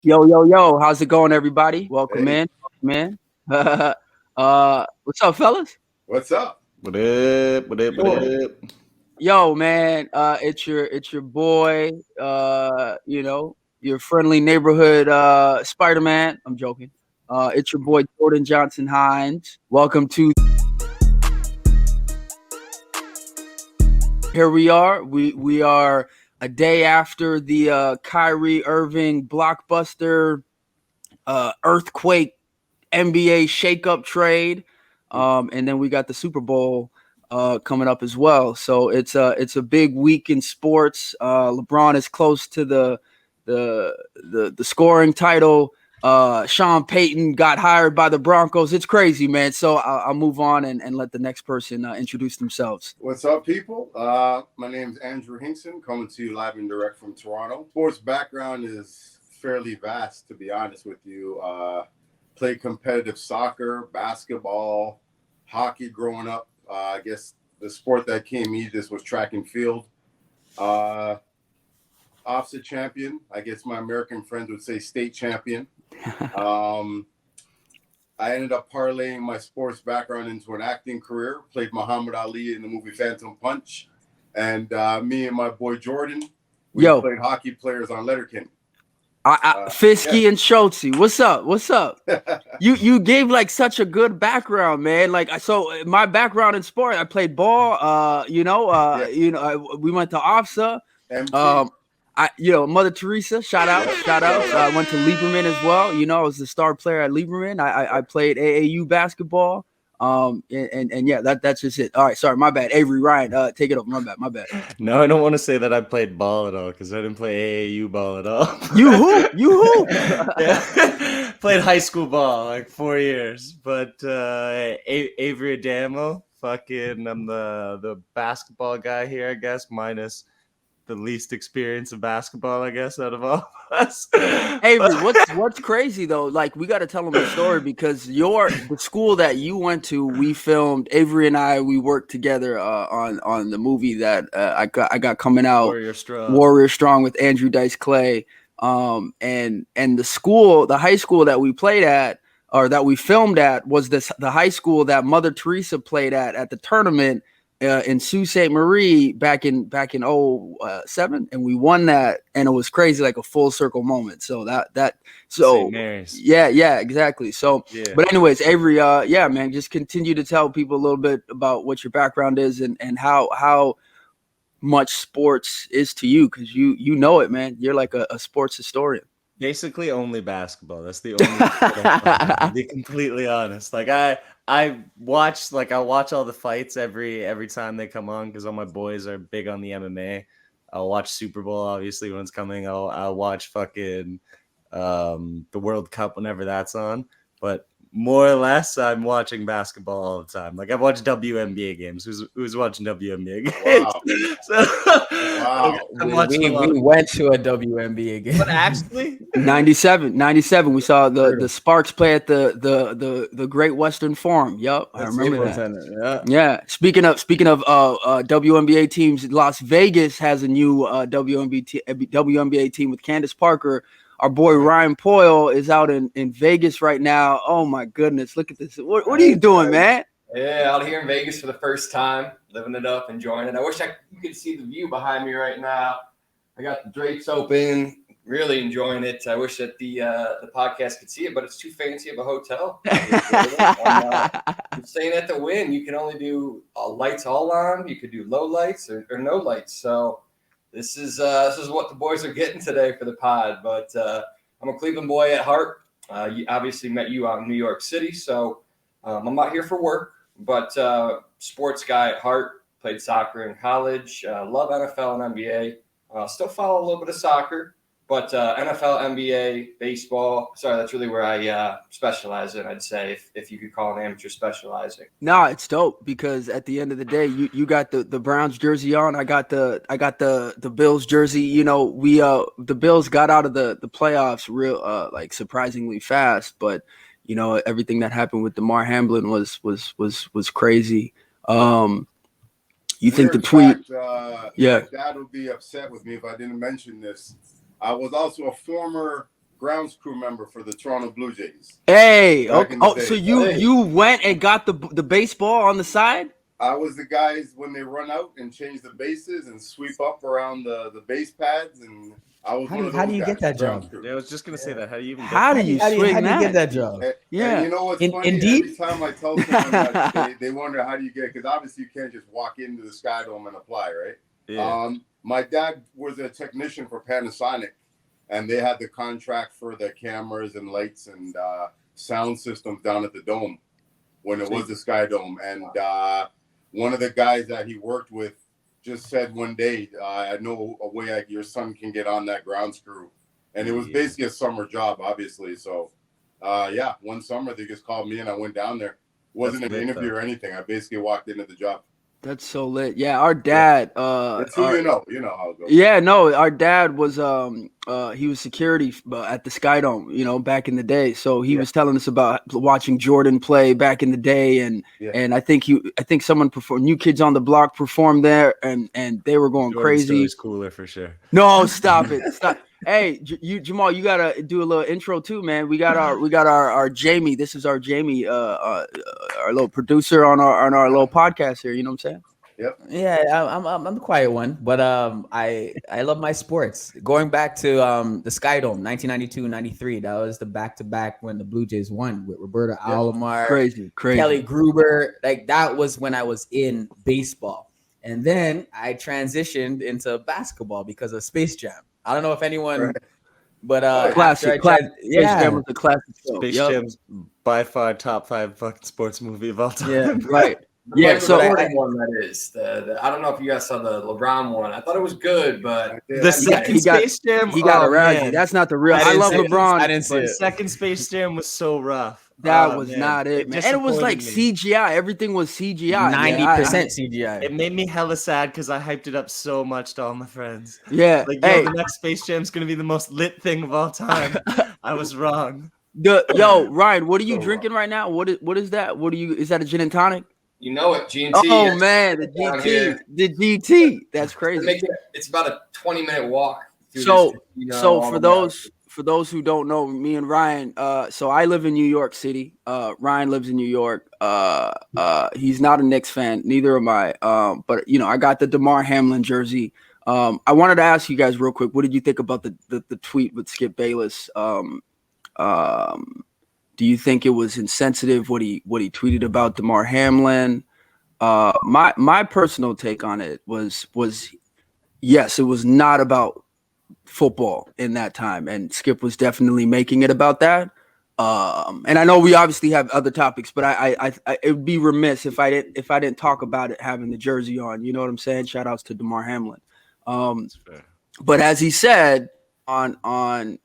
Yo, how's it going, everybody? Welcome Hey, in. Welcome in. What's up, fellas? what's up? What up? What up? What Sure. up? Yo, man, it's your boy, your friendly neighborhood Spider-Man. I'm joking. It's your boy Jordan Johnson Hines. Welcome to Here we are. We are a day after the Kyrie Irving blockbuster earthquake NBA shakeup trade, and then we got the Super Bowl coming up as well. So it's a big week in sports. LeBron is close to the scoring title. Sean Payton got hired by the Broncos. It's crazy, man. So I'll move on and let the next person introduce themselves. What's up, people? My name is Andrew Hinkson, coming to you live and direct from Toronto. Sports background is fairly vast, to be honest with you. Played competitive soccer, basketball, hockey growing up. I guess the sport that came easiest was track and field. Officer champion. I guess my American friends would say state champion. I ended up parlaying my sports background into an acting career. Played Muhammad Ali in the movie Phantom Punch. And me and my boy Jordan, we played hockey players on Letterkenny. Fisky and Schultze, what's up? What's up? You gave like such a good background, man. Like, so my background in sport, I played ball. We went to OFSA. Mother Teresa, shout out. I went to Lieberman as well. I was the star player at Lieberman. I played AAU basketball. That's just it. All right, sorry, my bad. Avery, Ryan, take it over. My bad. No, I don't want to say that I played ball at all because I didn't play AAU ball at all. You who? Yeah. Played high school ball like 4 years, but Avery Adamo, fucking, I'm the basketball guy here, I guess, minus the least experience of basketball, I guess, out of all of us. Avery, what's crazy though? Like, we got to tell them the story because the school that you went to, we filmed. Avery and we worked together on the movie that I got coming out, Warrior Strong with Andrew Dice Clay. And the high school that we played at, or that we filmed at, was the high school that Mother Teresa played at the tournament in Sault Ste. Marie back in 07, and we won that, and it was crazy, like a full circle moment. So yeah, exactly. So yeah. But anyways, Avery, man, just continue to tell people a little bit about what your background is and how much sports is to you, because you know it, man. You're like a sports historian. Basically only basketball. That's the only to be completely honest. Like I'll watch all the fights every time they come on because all my boys are big on the MMA. I'll watch Super Bowl obviously when it's coming. I'll watch fucking the World Cup whenever that's on. But more or less, I'm watching basketball all the time. Like I've watched WNBA games. Who's watching WNBA games? Wow. Wow. We went to a WNBA game. But actually, 97. We saw the Sparks play at the Great Western Forum. Yup, I remember that. Yeah. Speaking of WNBA teams, Las Vegas has a new WNBA team with Candace Parker. Our boy Ryan Poyle is out in Vegas right now. Oh my goodness, look at this. What are you doing, man? Yeah, out here in Vegas for the first time, living it up, enjoying it. I wish you could see the view behind me right now. I got the drapes open, really enjoying it. I wish that the podcast could see it, but it's too fancy of a hotel. I'm staying at the Wynn. You can only do lights all on. You could do low lights or no lights. So this is what the boys are getting today for the pod. But I'm a Cleveland boy at heart. You obviously met you out in New York City, so I'm not here for work. But sports guy at heart. Played soccer in college. Love NFL and NBA. Still follow a little bit of soccer, but NFL, NBA, baseball. Sorry, that's really where I specialize in, I'd say, if you could call an amateur specializing. No, it's dope because at the end of the day, you got the Browns jersey on. I got the Bills jersey. The Bills got out of the playoffs real like surprisingly fast, but everything that happened with DeMar Hamlin was crazy. You think the tweet? My dad would be upset with me if I didn't mention this. I was also a former grounds crew member for the Toronto Blue Jays. Hey, Back okay. in the Oh, day. so you went and got the baseball on the side? I was the guys when they run out and change the bases and sweep up around the base pads, and I was one of those How do you guys, get that grounds job? crew. Yeah, I was just gonna say that. How do you even? How do get you How do swing you get that? that job? And you know what's funny? Indeed? Every time I tell someone that, they wonder how do you get it, because obviously you can't just walk into the Sky Dome and apply, right? Yeah. My dad was a technician for Panasonic, and they had the contract for the cameras and lights and sound systems down at the Dome when it was the Sky Dome. And one of the guys that he worked with just said one day, I know a way your son can get on that grounds crew. And it was basically a summer job, obviously. So, one summer they just called me and I went down there. Wasn't an interview or anything. I basically walked into the job. That's so lit. Yeah, our dad. It's who you know. You know how it goes. Yeah, no, our dad was he was security at the Sky Dome, back in the day. So he was telling us about watching Jordan play back in the day, and I think someone performed. New Kids on the Block performed there, and they were going Jordan's crazy. story's cooler for sure. No, stop it, stop. Hey, Jamal, you gotta do a little intro too, man. We got our Jamie. This is our Jamie, our little producer on our little podcast here. You know what I'm saying? Yep. Yeah, I'm the quiet one, but I love my sports. Going back to the Sky Dome, 1992-93, that was the back-to-back when the Blue Jays won with Roberto Alomar, crazy, Kelly Gruber. Like that was when I was in baseball, and then I transitioned into basketball because of Space Jam. I don't know if anyone, but classic. Space Jam was a classic show. Space Jam's by far top 5 fucking sports movie of all time. Yeah, right. Yeah, so the one that is I don't know if you guys saw the LeBron one. I thought it was good, but the second Space Jam, he got around. That's not the real. I love LeBron. I didn't see it. The second Space Jam was so rough. That was not it, man. And it was like CGI. Everything was CGI. 90% CGI. It made me hella sad because I hyped it up so much to all my friends. Yeah. Like, the next Space Jam's gonna be the most lit thing of all time. I was wrong. Ryan, what are you drinking right now? What is that? Is that a gin and tonic? You know it, G&T. Oh man, the GT, the GT. That's crazy. It's about a 20-minute walk. So for those who don't know, me and Ryan. So I live in New York City. Ryan lives in New York. He's not a Knicks fan. Neither am I. But I got the DeMar Hamlin jersey. I wanted to ask you guys real quick. What did you think about the tweet with Skip Bayless? Do you think it was insensitive what he tweeted about DeMar Hamlin? My personal take on it was yes, it was not about football in that time, and Skip was definitely making it about that. And I know we obviously have other topics, but I it would be remiss if I didn't talk about it having the jersey on. You know what I'm saying? Shout outs to DeMar Hamlin. But as he said on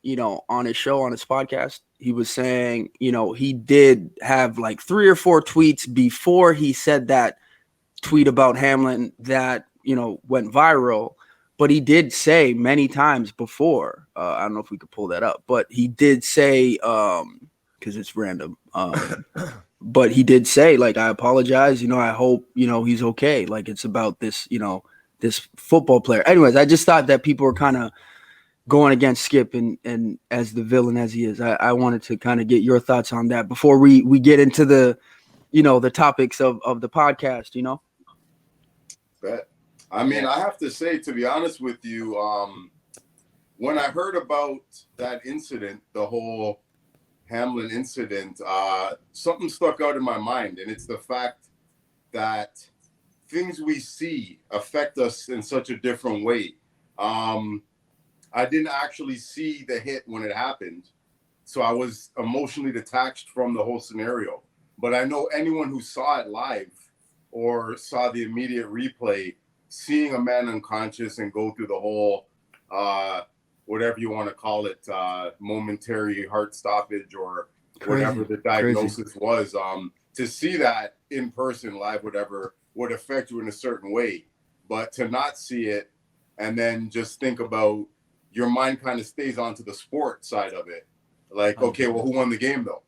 his show, on his podcast, he was saying, he did have like 3 or 4 tweets before he said that tweet about Hamlin that, went viral. But he did say many times before, I don't know if we could pull that up, but he did say, because it's random, but he did say, like, I apologize, I hope, he's okay. Like, it's about this, this football player. Anyways, I just thought that people were kind of going against Skip and as the villain as he is. I wanted to kind of get your thoughts on that before we get into the, the topics of the podcast, Bet. I mean, I have to say, to be honest with you, when I heard about that incident, the whole Hamlin incident, something stuck out in my mind, and it's the fact that things we see affect us in such a different way. I didn't actually see the hit when it happened, so I was emotionally detached from the whole scenario. But I know anyone who saw it live or saw the immediate replay, seeing a man unconscious and go through the whole, whatever you want to call it, momentary heart stoppage or whatever the diagnosis was, to see that in person, live, whatever, would affect you in a certain way. But to not see it and then just think about, your mind kind of stays onto the sport side of it. Like, okay, well, who won the game though?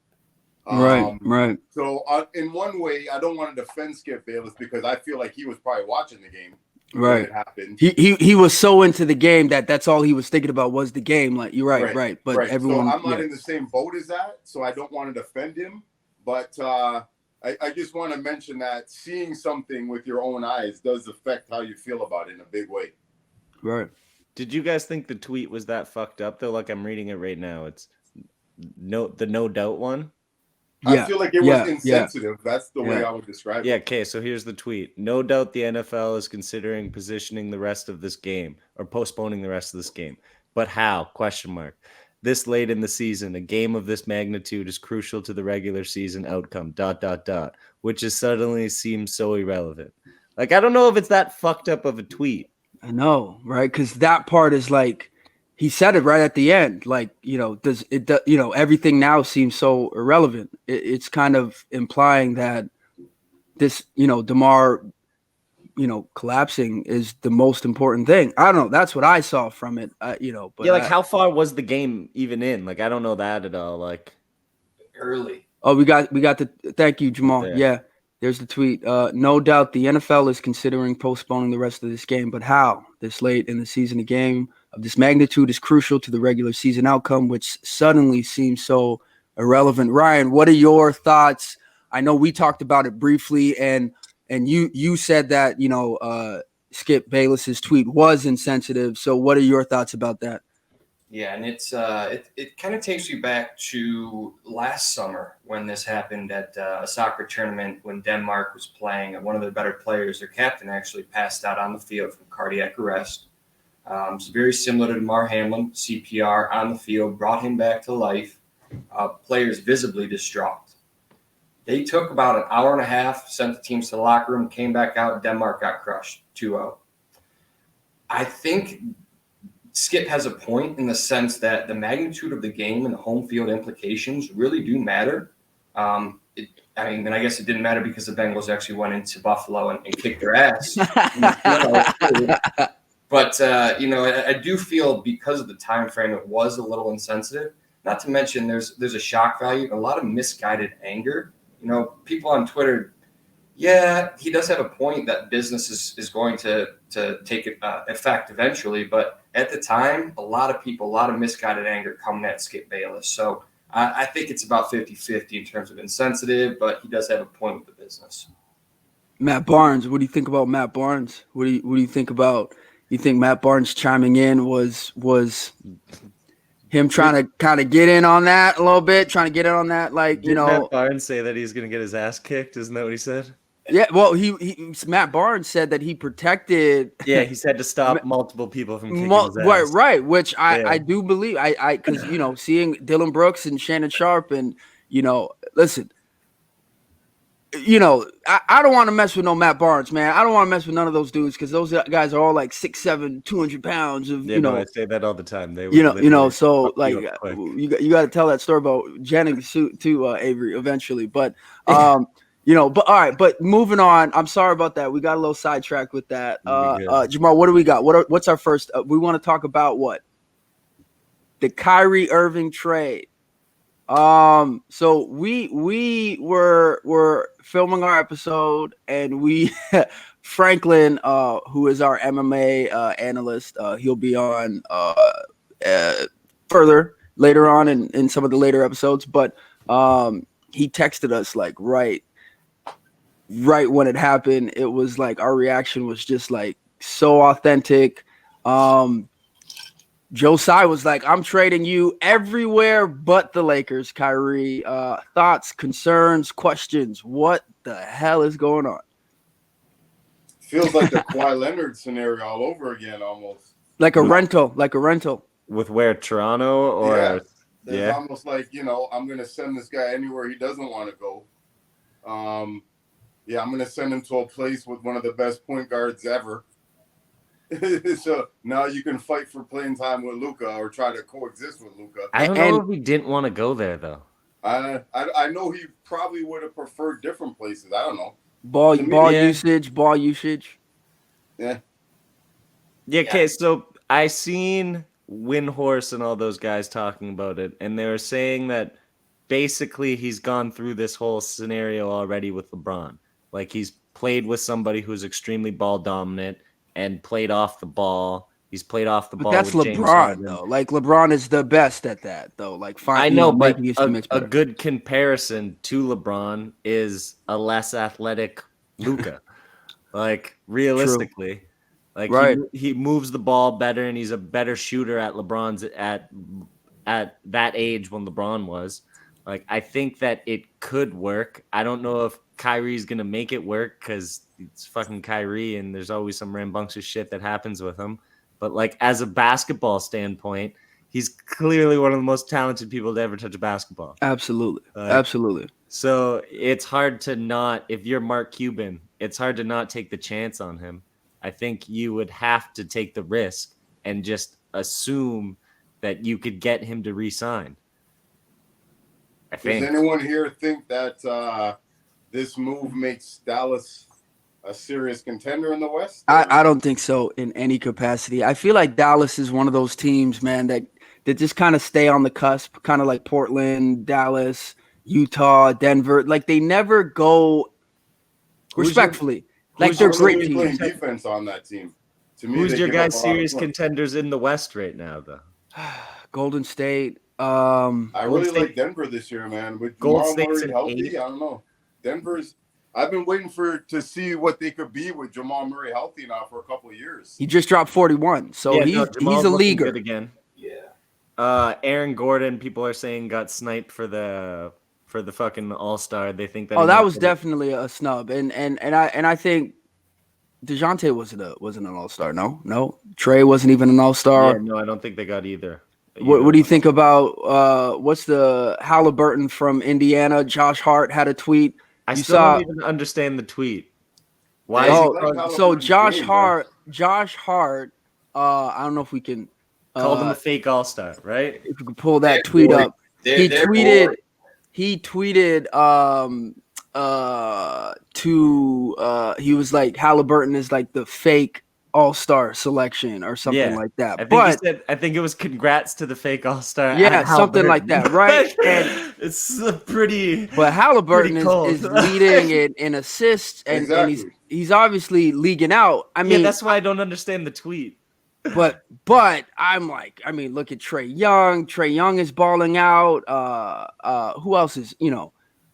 Right. So in one way, I don't want to defend Skip Bayless because I feel like he was probably watching the game. when Right. it happened. He was so into the game that's all he was thinking about was the game. Like you're right, Right, right. But right. everyone, So I'm not yeah. in the same boat as that, so I don't want to defend him. But I just want to mention that seeing something with your own eyes does affect how you feel about it in a big way. Right. Did you guys think the tweet was that fucked up though? Like I'm reading it right now. It's the no doubt one. I Yeah. feel like it was insensitive. That's the way I would describe Yeah, it. okay, so here's the tweet. No doubt the NFL is considering positioning the rest of this game or postponing the rest of this game. But how? Question mark. This late in the season, a game of this magnitude is crucial to the regular season outcome. ... Which is suddenly seems so irrelevant. Like I don't know if it's that fucked up of a tweet. I know, right? Because that part is like he said it right at the end. Like, does it? Everything now seems so irrelevant. It's kind of implying that this, DeMar, collapsing is the most important thing. I don't know. That's what I saw from it. But yeah, like how far was the game even in? Like I don't know that at all. Like Early. Oh, we got the. Thank you, Jamal. Yeah, there's the tweet. No doubt the NFL is considering postponing the rest of this game, but how? This late in the season, a game of this magnitude is crucial to the regular season outcome, which suddenly seems so irrelevant. Ryan, what are your thoughts? I know we talked about it briefly, and you said that Skip Bayless's tweet was insensitive. So, what are your thoughts about that? Yeah, and it kind of takes you back to last summer when this happened at a soccer tournament when Denmark was playing, and one of their better players, their captain, actually passed out on the field from cardiac arrest. It's very similar to Damar Hamlin, CPR on the field, brought him back to life. Players visibly distraught. They took about an hour and a half, sent the teams to the locker room, came back out, Denmark got crushed 2-0. I think Skip has a point in the sense that the magnitude of the game and the home field implications really do matter. And I guess it didn't matter because the Bengals actually went into Buffalo and kicked their ass. But, I do feel because of the time frame, it was a little insensitive. Not to mention there's a shock value, a lot of misguided anger. People on Twitter, yeah, he does have a point that business is going to take effect eventually. But at the time, a lot of misguided anger coming at Skip Bayless. So I think it's about 50-50 in terms of insensitive, but he does have a point with the business. Matt Barnes, what do you think about Matt Barnes? What do you think about? You think Matt Barnes chiming in was him trying to kind of get in on that a little bit, trying to get in on that, like Did Matt Barnes say that he's going to get his ass kicked? Isn't that what he said? Yeah, well, Matt Barnes said that he protected. Yeah, he said to stop multiple people from kicking his ass. Right, which I do believe. Because seeing Dylan Brooks and Shannon Sharp, and listen, I don't want to mess with no Matt Barnes, man. I don't want to mess with none of those dudes because those guys are all like 6'7", 200 pounds of I say that all the time. They so like you got to tell that story about Jennings too, Avery, eventually, but. But all right, but moving on. I'm sorry about that. We got a little sidetracked with that. Jamal, what do we got? What's our first? We want to talk about what? The Kyrie Irving trade. So we were filming our episode, and Franklin, who is our MMA analyst, he'll be on further later on in some of the later episodes, but he texted us like right when it happened. It was like our reaction was just like so authentic. Joe Tsai was like, I'm trading you everywhere but the Lakers, Kyrie. Thoughts, concerns, questions. What the hell is going on? Feels like the Kawhi Leonard scenario all over again, almost. Like a rental. With where, Toronto? Or It's almost like, I'm going to send this guy anywhere he doesn't want to go. I'm going to send him to a place with one of the best point guards ever. So now you can fight for playing time with Luka or try to coexist with Luka. I don't know if he didn't want to go there, though. I know he probably would have preferred different places. I don't know. Ball usage. Yeah. Okay, so I seen Windhorse and all those guys talking about it, and they were saying that basically he's gone through this whole scenario already with LeBron. Like he's played with somebody who's extremely ball dominant. and played off the ball. He's played off the But ball that's with James LeBron, Harden. though. Like LeBron is the best at that, though. Like, I know, but making his teammates a better. good comparison to LeBron is a less athletic Luka. Like realistically, like Right. he moves the ball better and he's a better shooter at LeBron's at that age when LeBron was. Like I think that it could work. I don't know if Kyrie's gonna make it work because it's fucking Kyrie and there's always some rambunctious shit that happens with him. But like as a basketball standpoint, he's clearly one of the most talented people to ever touch a basketball. Absolutely. Like, Absolutely. So it's hard to not, if you're Mark Cuban, it's hard to not take the chance on him. I think you would have to take the risk and just assume that you could get him to re-sign. I think. Does anyone here think that this move makes Dallas a serious contender in the West? I don't think so in any capacity. I feel like Dallas is one of those teams, man, that just kind of stay on the cusp, kind of like Portland, Dallas, Utah, Denver. Like they never go respectfully. Like they're great playing teams. defense on that team. To me, Who's they your give up guys' a lot of serious points. contenders in the West right now, though? Golden State. I really State- like Denver this year, man. With Gold Jamal State's Murray an healthy, 8. I don't know. Denver's. I've been waiting to see what they could be with Jamal Murray healthy now for a couple of years. He just dropped 41, so Yeah, he's no, Jamal's a looking leaguer. good again. Yeah. Aaron Gordon, people are saying got sniped for the fucking All-Star. They think that. Oh, he that might was get it. definitely a snub, and I think DeJounte wasn't an All-Star. No, Trey wasn't even an All-Star. Yeah, no, I don't think they got either. What do you think about what's the Halliburton from Indiana? Josh Hart had a tweet. I You still saw- don't even understand the tweet. Why? Yeah, is he Oh, like called- Halliburton's so Josh game, man. Hart. I don't know if we can. called him a fake All-Star, right? If we could pull that They're tweet bored. up. They're He tweeted. bored. He tweeted. He was like Halliburton is like the fake All-Star selection or something Yeah. like that. I think But he said. I think it was congrats to the fake All-Star. Yeah, and something like that, right? And it's a pretty. But Halliburton Pretty cold. is leading it in assists, and Exactly. he's obviously leaguing out. I mean, Yeah, that's why I don't understand the tweet. but I'm like, I mean, look at Trey Young. Trey Young is balling out. Who else is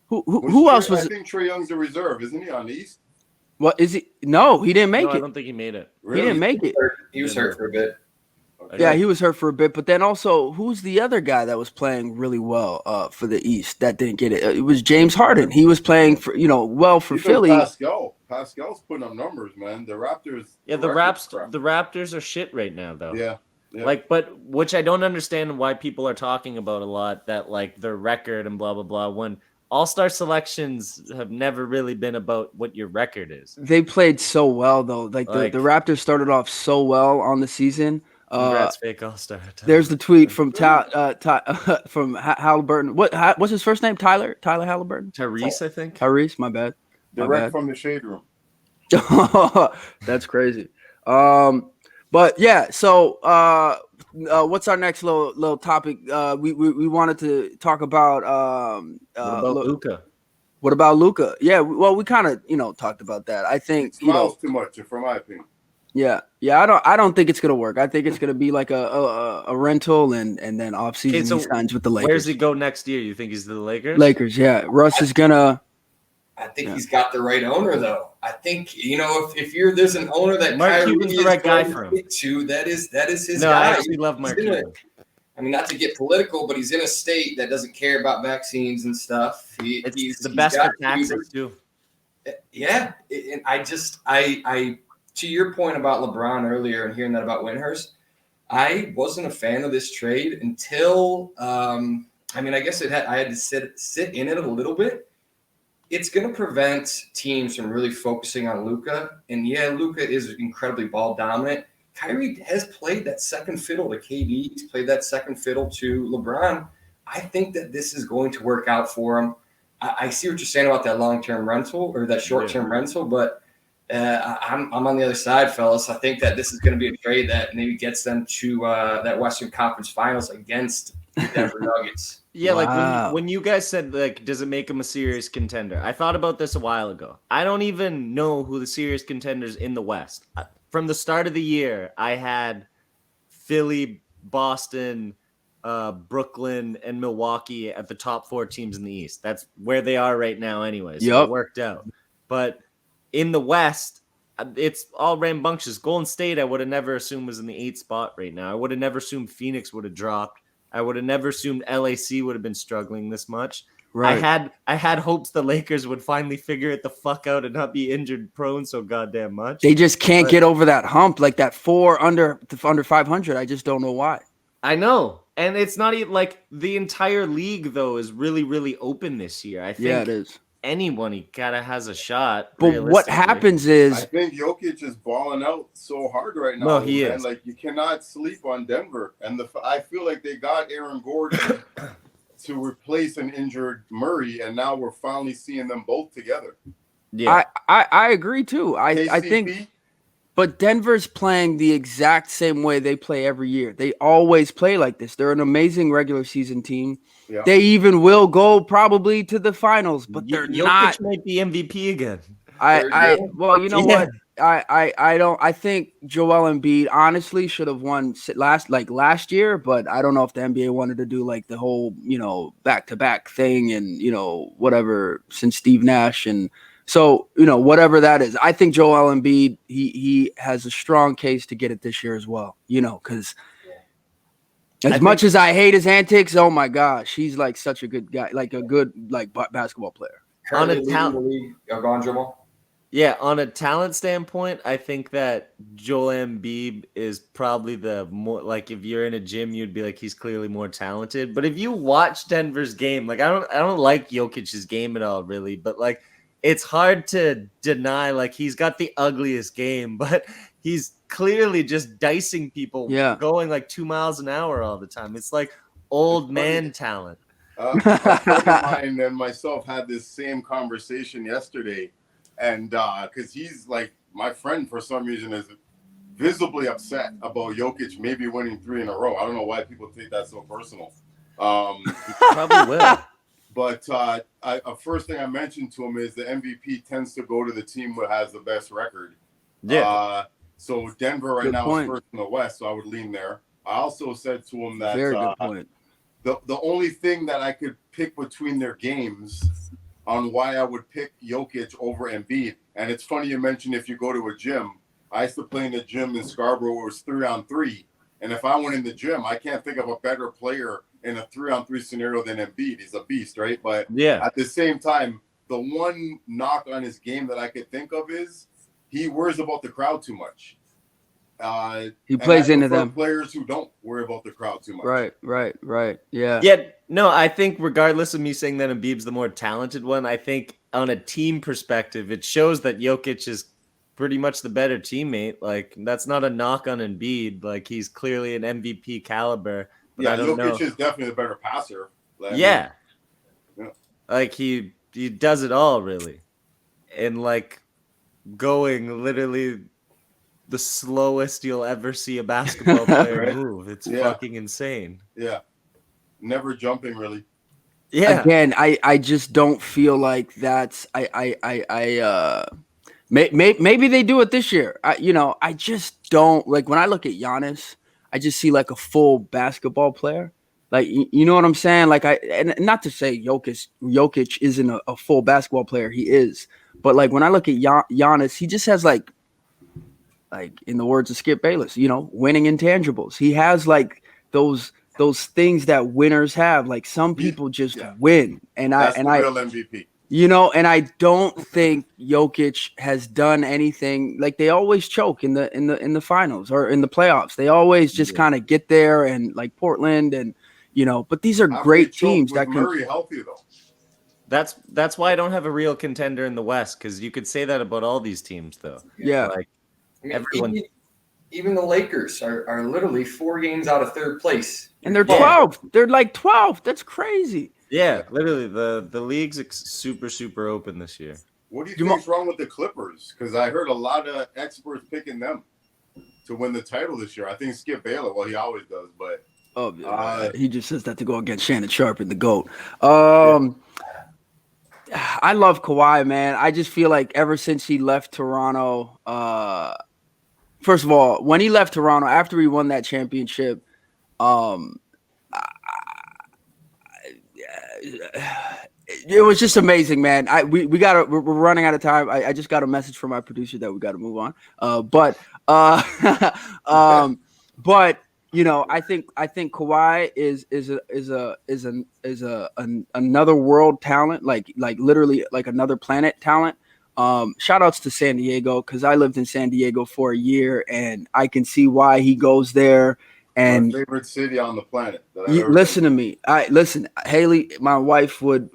who else was? I think Trae Young's the reserve, isn't he, on the East? What is he? No, he didn't make No, I it. don't think he made it. He didn't make it. He was hurt for a bit. Okay. Yeah, he was hurt for a bit. But then also, who's the other guy that was playing really well for the East that didn't get it? It was James Harden. He was playing for well for Even Philly. Pascal's putting up numbers, man. The Raptors. Yeah, the record's crap. Raptors are shit right now, though. Yeah. Like, but which I don't understand why people are talking about a lot, that like their record and blah blah blah. When All-Star selections have never really been about what your record is. They played so well though. Like the Raptors started off so well on the season. Congrats, fake All-Star. There's the tweet from from Halliburton. What's his first name? Tyler Halliburton. Tyrese, I think. Tyrese. My bad. Direct from the shade room. That's crazy. But yeah. So what's our next little topic? We wanted to talk about What about Luka? What about Luka? Yeah. Well, we kind of talked about that. I think It smiles too much, for my opinion. Yeah. I don't think it's gonna work. I think it's gonna be like a rental and then off season so he signs with the Lakers. Where does he go next year? You think he's the Lakers? Lakers, yeah. Russ is gonna. I think he's got the right owner, though. I think if there's an owner that Mark Kyrie Cuban's the is right guy going for him. to to, that is his No, guy. I actually love Mark He's in Cuban. I mean, not to get political, but he's in a state that doesn't care about vaccines and stuff. It's the best for taxes too. Yeah, and I to your point about LeBron earlier and hearing that about Windhurst, I wasn't a fan of this trade until I guess I had to sit in it a little bit. It's going to prevent teams from really focusing on Luka, and yeah, Luka is incredibly ball dominant. Kyrie has played that second fiddle to KD. He's played that second fiddle to LeBron. I think that this is going to work out for him. I see what you're saying about that long-term rental or that short-term rental, but I'm on the other side, fellas. I think that this is going to be a trade that maybe gets them to that Western Conference Finals against the Denver Nuggets. Yeah, like Wow. when you guys said, like, does it make them a serious contender? I thought about this a while ago. I don't even know who the serious contenders in the West. From the start of the year, I had Philly, Boston, Brooklyn, and Milwaukee at the top 4 teams in the East. That's where they are right now anyway, so Yep. it worked out. But in the West, it's all rambunctious. Golden State, I would have never assumed was in the 8th spot right now. I would have never assumed Phoenix would have dropped. I would have never assumed LAC would have been struggling this much. Right. I had hopes the Lakers would finally figure it the fuck out and not be injured prone so goddamn much. They just can't get over that hump, like that 4 under 500. I just don't know why. I know. And it's not even like the entire league though is really, really open this year. I think Yeah, it is. anyone kind of has a shot. But what realistically. happens I is think Jokic is balling out so hard right now. No, he man. is. Like, you cannot sleep on Denver, and I feel like they got Aaron Gordon to replace an injured Murray, and now we're finally seeing them both together. Yeah. I agree too. I KCP, think, but Denver's playing the exact same way they play every year. They always play like this. They're an amazing regular season team. yeah. They even will go probably to the finals, but they're Jokic not. might be MVP again. Well, you know Yeah. what? I don't. I think Joel Embiid honestly should have won last year, but I don't know if the NBA wanted to do like the whole back-to-back thing and whatever since Steve Nash and so whatever that is. I think Joel Embiid he has a strong case to get it this year as well. Because as much as I hate his antics, oh my gosh, he's like such a good guy, like a good basketball player. Currently On a leading the league. Go on, Jamal. Yeah, on a talent standpoint, I think that Joel Embiid is probably the more like if you're in a gym, you'd be like he's clearly more talented. But if you watch Denver's game, like I don't like Jokic's game at all, really. But like it's hard to deny like he's got the ugliest game, but he's clearly just dicing people, going like 2 miles an hour all the time. It's like old man talent. A friend of mine and myself had this same conversation yesterday. And because he's like my friend for some reason is visibly upset about Jokic maybe winning 3 in a row. I don't know why people take that so personal. He probably will. But first thing I mentioned to him is the MVP tends to go to the team that has the best record. Yeah. So Denver right now is first in the West, so I would lean there. I also said to him that Very good point. The only thing that I could pick between their games on why I would pick Jokic over Embiid. And it's funny you mentioned if you go to a gym. I used to play in the gym in Scarborough where it was 3-on-3. And if I went in the gym, I can't think of a better player in a 3-on-3 scenario than Embiid. He's a beast, right? But at the same time, the one knock on his game that I could think of is he worries about the crowd too much. He plays into them. Players who don't worry about the crowd too much. Right. Yeah. Yeah. No, I think regardless of me saying that Embiid's the more talented one, I think on a team perspective, it shows that Jokic is pretty much the better teammate. Like that's not a knock on Embiid. Like he's clearly an MVP caliber. But I don't Jokic know. is definitely the better passer. Yeah. Like he does it all really. And like going literally the slowest you'll ever see a basketball player move. It's fucking insane. Yeah. Never jumping really. Yeah. Again, I just don't feel like that's maybe they do it this year. I just don't like when I look at Giannis, I just see like a full basketball player. Like you know what I'm saying? Like and not to say Jokic isn't a full basketball player, he is. But like when I look at Giannis, he just has like in the words of Skip Bayless, winning intangibles. He has like those things that winners have. Like some people just win, and that's the real MVP. And I don't think Jokic has done anything. Like they always choke in the finals or in the playoffs. They always just kind of get there, and like Portland, and But these are great teams that can. Murray healthy though. That's why I don't have a real contender in the West, because you could say that about all these teams, though. Yeah. Like everyone. Even the Lakers are literally 4 games out of 3rd place. And they're 12. They're like 12. That's crazy. Yeah, literally. The league's super, super open this year. What do you think is wrong with the Clippers? Because I heard a lot of experts picking them to win the title this year. I think Skip Bayless, well, he always does, but Oh, he just says that to go against Shannon Sharp and the GOAT. I love Kawhi, man. I just feel like ever since he left Toronto, first of all, when he left Toronto after he won that championship, it was just amazing, man. We're running out of time. I just got a message from my producer that we got to move on. But you know, I think Kawhi is another world talent, like literally like another planet talent. Shout outs to San Diego, because I lived in San Diego for a year and I can see why he goes there. And my favorite city on the planet. Listen to me. Listen, Haley, my wife would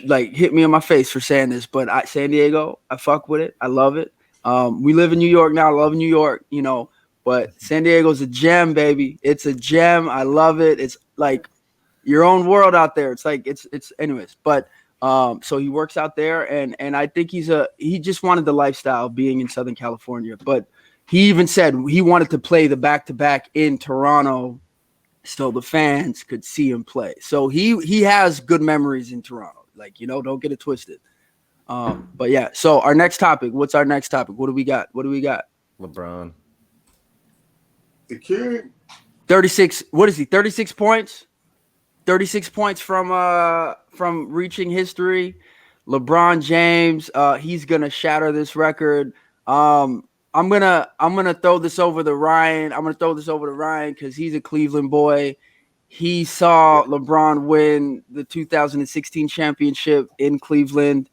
like hit me in my face for saying this, but San Diego, I fuck with it. I love it. We live in New York now. I love New York, you know, but San Diego's a gem, baby. It's a gem. I love it. It's like your own world out there. It's like it's anyways. But so he works out there, and I think he just wanted the lifestyle of being in Southern California, but he even said he wanted to play the back-to-back in Toronto so the fans could see him play. So he has good memories in Toronto. Like, you know, don't get it twisted. But yeah, so our next topic. What's our next topic? What do we got? LeBron. The king. 36. What is he? 36 points? 36 points from reaching history. LeBron James, he's gonna shatter this record. I'm gonna throw this over to Ryan. Because he's a Cleveland boy. He saw LeBron win the 2016 championship in Cleveland.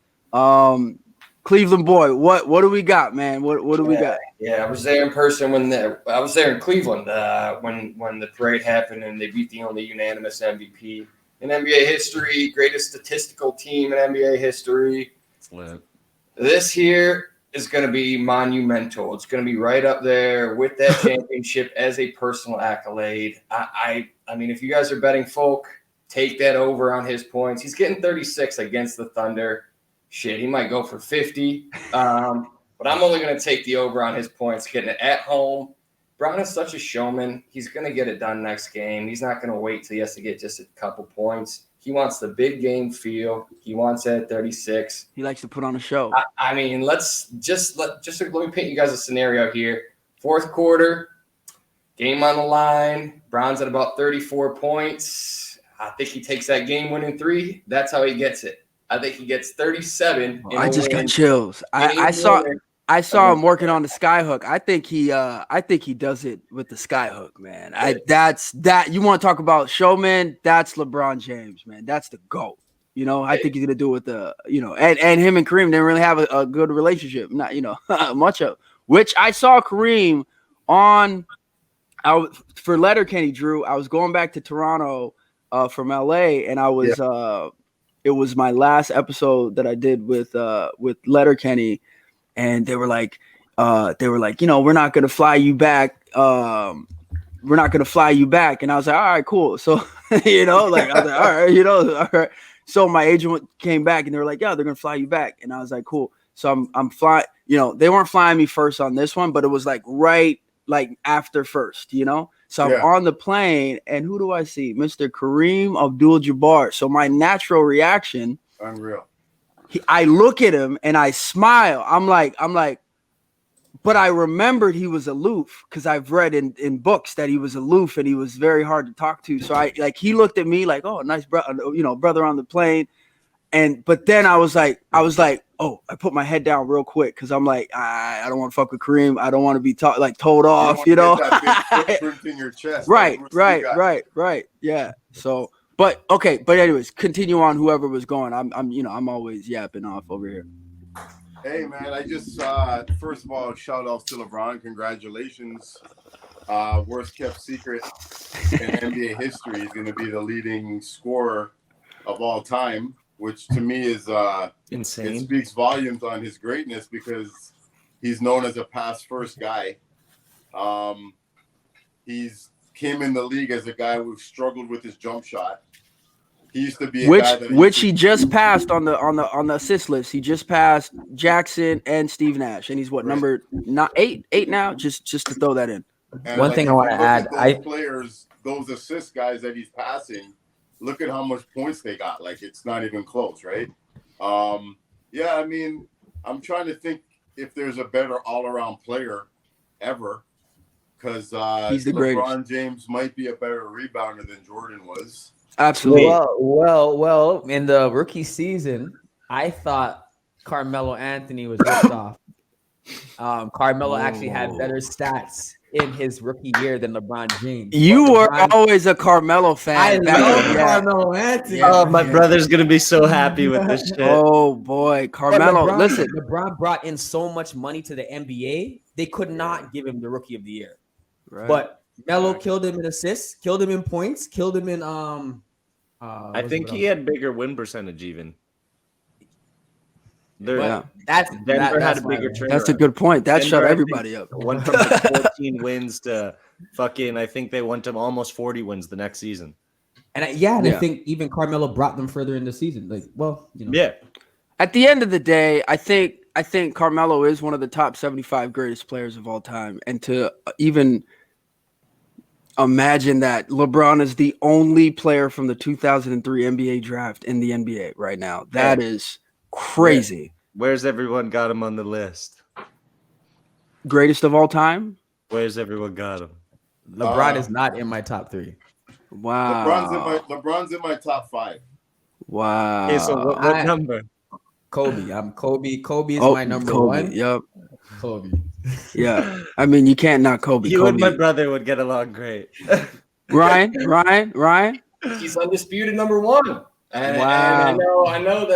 Cleveland boy, what do we got, man? What do we got? Yeah, I was there in person I was there in Cleveland when the parade happened and they beat the only unanimous MVP in NBA history, greatest statistical team in NBA history. This here is going to be monumental. It's going to be right up there with that championship as a personal accolade. I mean, if you guys are betting folk, take that over on his points. He's getting 36 against the Thunder. Shit, he might go for 50. But I'm only going to take the over on his points, getting it at home. Brown is such a showman. He's going to get it done next game. He's not going to wait till he has to get just a couple points. He wants the big game feel. He wants that 36. He likes to put on a show. I mean, let me paint you guys a scenario here. Fourth quarter, game on the line. Brown's at about 34 points. I think he takes that game-winning three. That's how he gets it. I think he gets 37. I just got chills. I saw him working on the skyhook. I think he does it with the skyhook, man. That's you want to talk about showman? That's LeBron James, man. That's the GOAT. You know, I think he's gonna do it with the, you know, and him and Kareem didn't really have a good relationship, not, you know, much of which I saw Kareem on for Letterkenny, Drew. I was going back to Toronto from LA, and I was it was my last episode that I did with Letterkenny. And they were like, you know, we're not gonna fly you back. And I was like, all right, cool. So, you know, like I was like, all right, you know, all right. So my agent came back and they were like, yeah, they're gonna fly you back. And I was like, cool. So I'm flying. You know, they weren't flying me first on this one, but it was like right like after first, you know. So I'm on the plane, and who do I see? Mr. Kareem Abdul-Jabbar. So my natural reaction, unreal. I look at him and I smile. I'm like, but I remembered he was aloof because I've read in books that he was aloof and he was very hard to talk to. So he looked at me like, oh, nice brother, you know, brother on the plane. But then I was like, oh, I put my head down real quick because I'm like, I don't want to fuck with Kareem. I don't want to be told off, you know. That big footprint in your chest. Right. Yeah. So. But okay, but anyways, continue on. Whoever was going, I'm always yapping off over here. Hey man, I just first of all, shout out to LeBron. Congratulations. Worst kept secret in NBA history is going to be the leading scorer of all time, which to me is insane. It speaks volumes on his greatness because he's known as a pass first guy. He's came in the league as a guy who struggled with his jump shot. He used to be a guy that which he just passed on the assist list. He just passed Jackson and Steve Nash, and he's what number not eight now. Just to throw that in. And One like, thing if I you want to look add, at those players, those assist guys that he's passing, look at how much points they got. Like, it's not even close, right? Yeah, I mean, I'm trying to think if there's a better all-around player ever, because He's the greatest. LeBron James might be a better rebounder than Jordan was. Absolutely. Well. In the rookie season, I thought Carmelo Anthony was ripped off. Carmelo actually had better stats in his rookie year than LeBron James. You were always a Carmelo fan. I love then. Carmelo Anthony. Yeah. Oh, my brother's gonna be so happy with this shit. Oh boy, Carmelo! Listen, LeBron brought in so much money to the NBA, they could not give him the Rookie of the Year. right. But Melo killed him in assists, killed him in points, killed him in I think he had bigger win percentage even. Yeah. Denver had a bigger trade. That's a good point. That shut everybody up. Went from like 14 wins to fucking, I think they went to almost 40 wins the next season. And I think even Carmelo brought them further in the season. Like, well, you know. Yeah. At the end of the day, I think Carmelo is one of the top 75 greatest players of all time. And to even imagine that LeBron is the only player from the 2003 NBA draft in the NBA right now, that is crazy. Where's everyone got him on the list? Greatest of all time? Where's everyone got him? LeBron is not in my top 3. Wow. LeBron's in my top 5. Wow. Okay, so what number? Kobe. I'm Kobe. Kobe is my number 1. Yep. Kobe. Yeah. I mean, you can't knock Kobe. You Kobe. and my brother would get along great. Ryan. He's undisputed number 1. And I know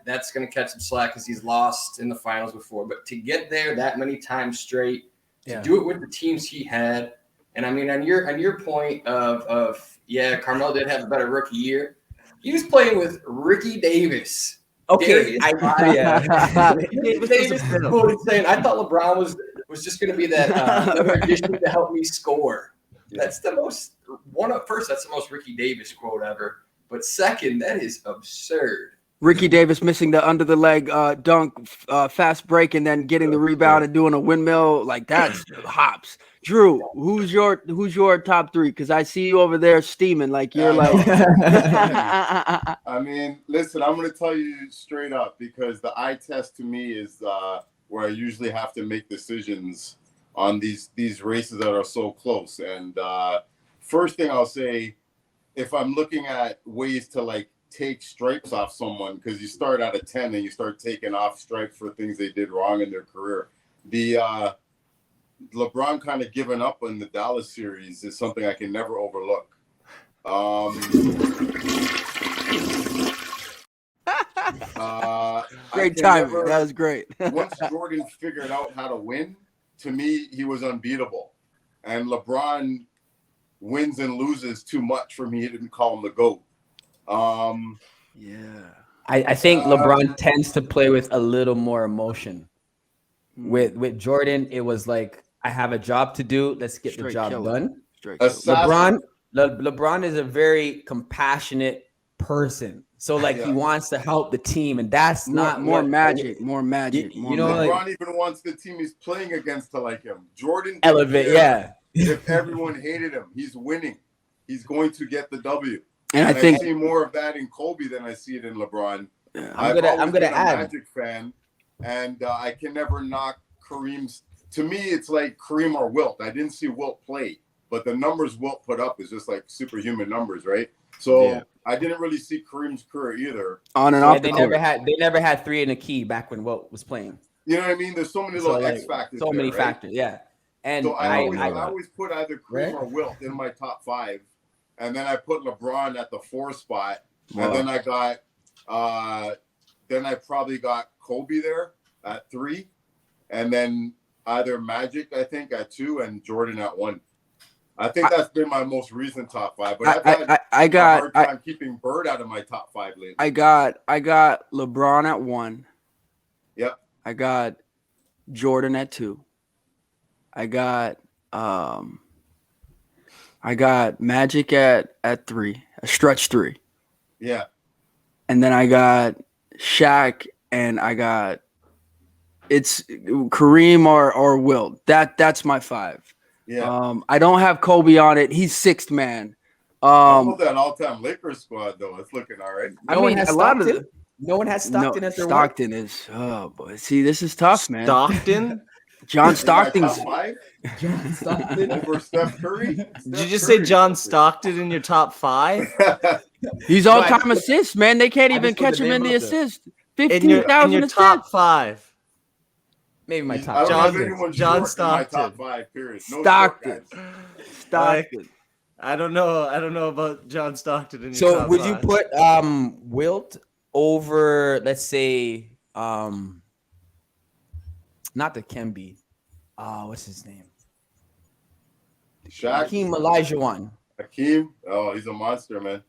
that's going to catch some slack because he's lost in the finals before. But to get there that many times straight, to do it with the teams he had, and I mean on your point of Carmelo did have a better rookie year. He was playing with Ricky Davis. Okay, Davis quoted saying, "I thought LeBron was just going to be that another addition to help me score." That's the most That's the most Ricky Davis quote ever. But second, that is absurd. Ricky Davis missing the under the leg dunk, fast break, and then getting the rebound and doing a windmill, like that's hops. Drew, who's your top 3? Because I see you over there steaming, like you're like. I mean, listen, I'm going to tell you straight up because the eye test to me is where I usually have to make decisions on these races that are so close. And first thing I'll say, if I'm looking at ways to like take stripes off someone, because you start at a 10 and you start taking off stripes for things they did wrong in their career, the LeBron kind of giving up on the Dallas series is something I can never overlook. Great timing. That was great. Once Jordan figured out how to win, to me, he was unbeatable. And LeBron wins and loses too much for me to call him the GOAT. I think LeBron tends to play with a little more emotion. With Jordan, it was like, I have a job to do. Let's get the job done. LeBron is a very compassionate person. So like he wants to help the team, and that's more magic. You know, LeBron even wants the team he's playing against to like him. Jordan elevate, If everyone hated him, he's winning. He's going to get the W. And I think I see more of that in Kobe than I see it in LeBron. Yeah. I'm gonna add a Magic fan, and I can never knock Kareem's. To me, it's like Kareem or Wilt. I didn't see Wilt play, but the numbers Wilt put up is just like superhuman numbers, right? So I didn't really see Kareem's career either. On and off. They never had 3 in a key back when Wilt was playing. You know what I mean? There's so many little X factors. So many factors, And so I always put either Kareem or Wilt in my top 5, and then I put LeBron at the 4 spot, and then I probably got Kobe there at 3, and then either Magic, I think, at 2, and Jordan at 1. I think that's been my most recent top 5. But I got a hard time keeping Bird out of my top 5 lately. I got LeBron at 1. Yep. I got Jordan at 2. I got Magic at 3, a stretch 3. Yeah. And then I got Shaq, and I got it's Kareem or Wilt. That's my 5. Yeah. I don't have Kobe on it. He's sixth man. How about that all-time Lakers squad though? It's looking all right. No one has a lot of Stockton. No one has Stockton as their one. Stockton is. Oh boy, see, this is tough, man. Stockton? John In my Stockton's. top 5 John Stockton. over Steph Curry. Did you just say John Stockton in your top 5? He's all-time assists, man. They can't I even just put catch the him in name the out there. assist. In 15,000 your assists. top 5. Maybe my I top. don't have John- anyone John short in my top Stockton. 5. Period. No Stockton. short guys. Stockton. I don't know about John Stockton in your So top would you 5. put Wilt over, let's say, not the Kemby. What's his name? Shaq. Hakeem Olajuwon. Hakeem. Oh, he's a monster, man.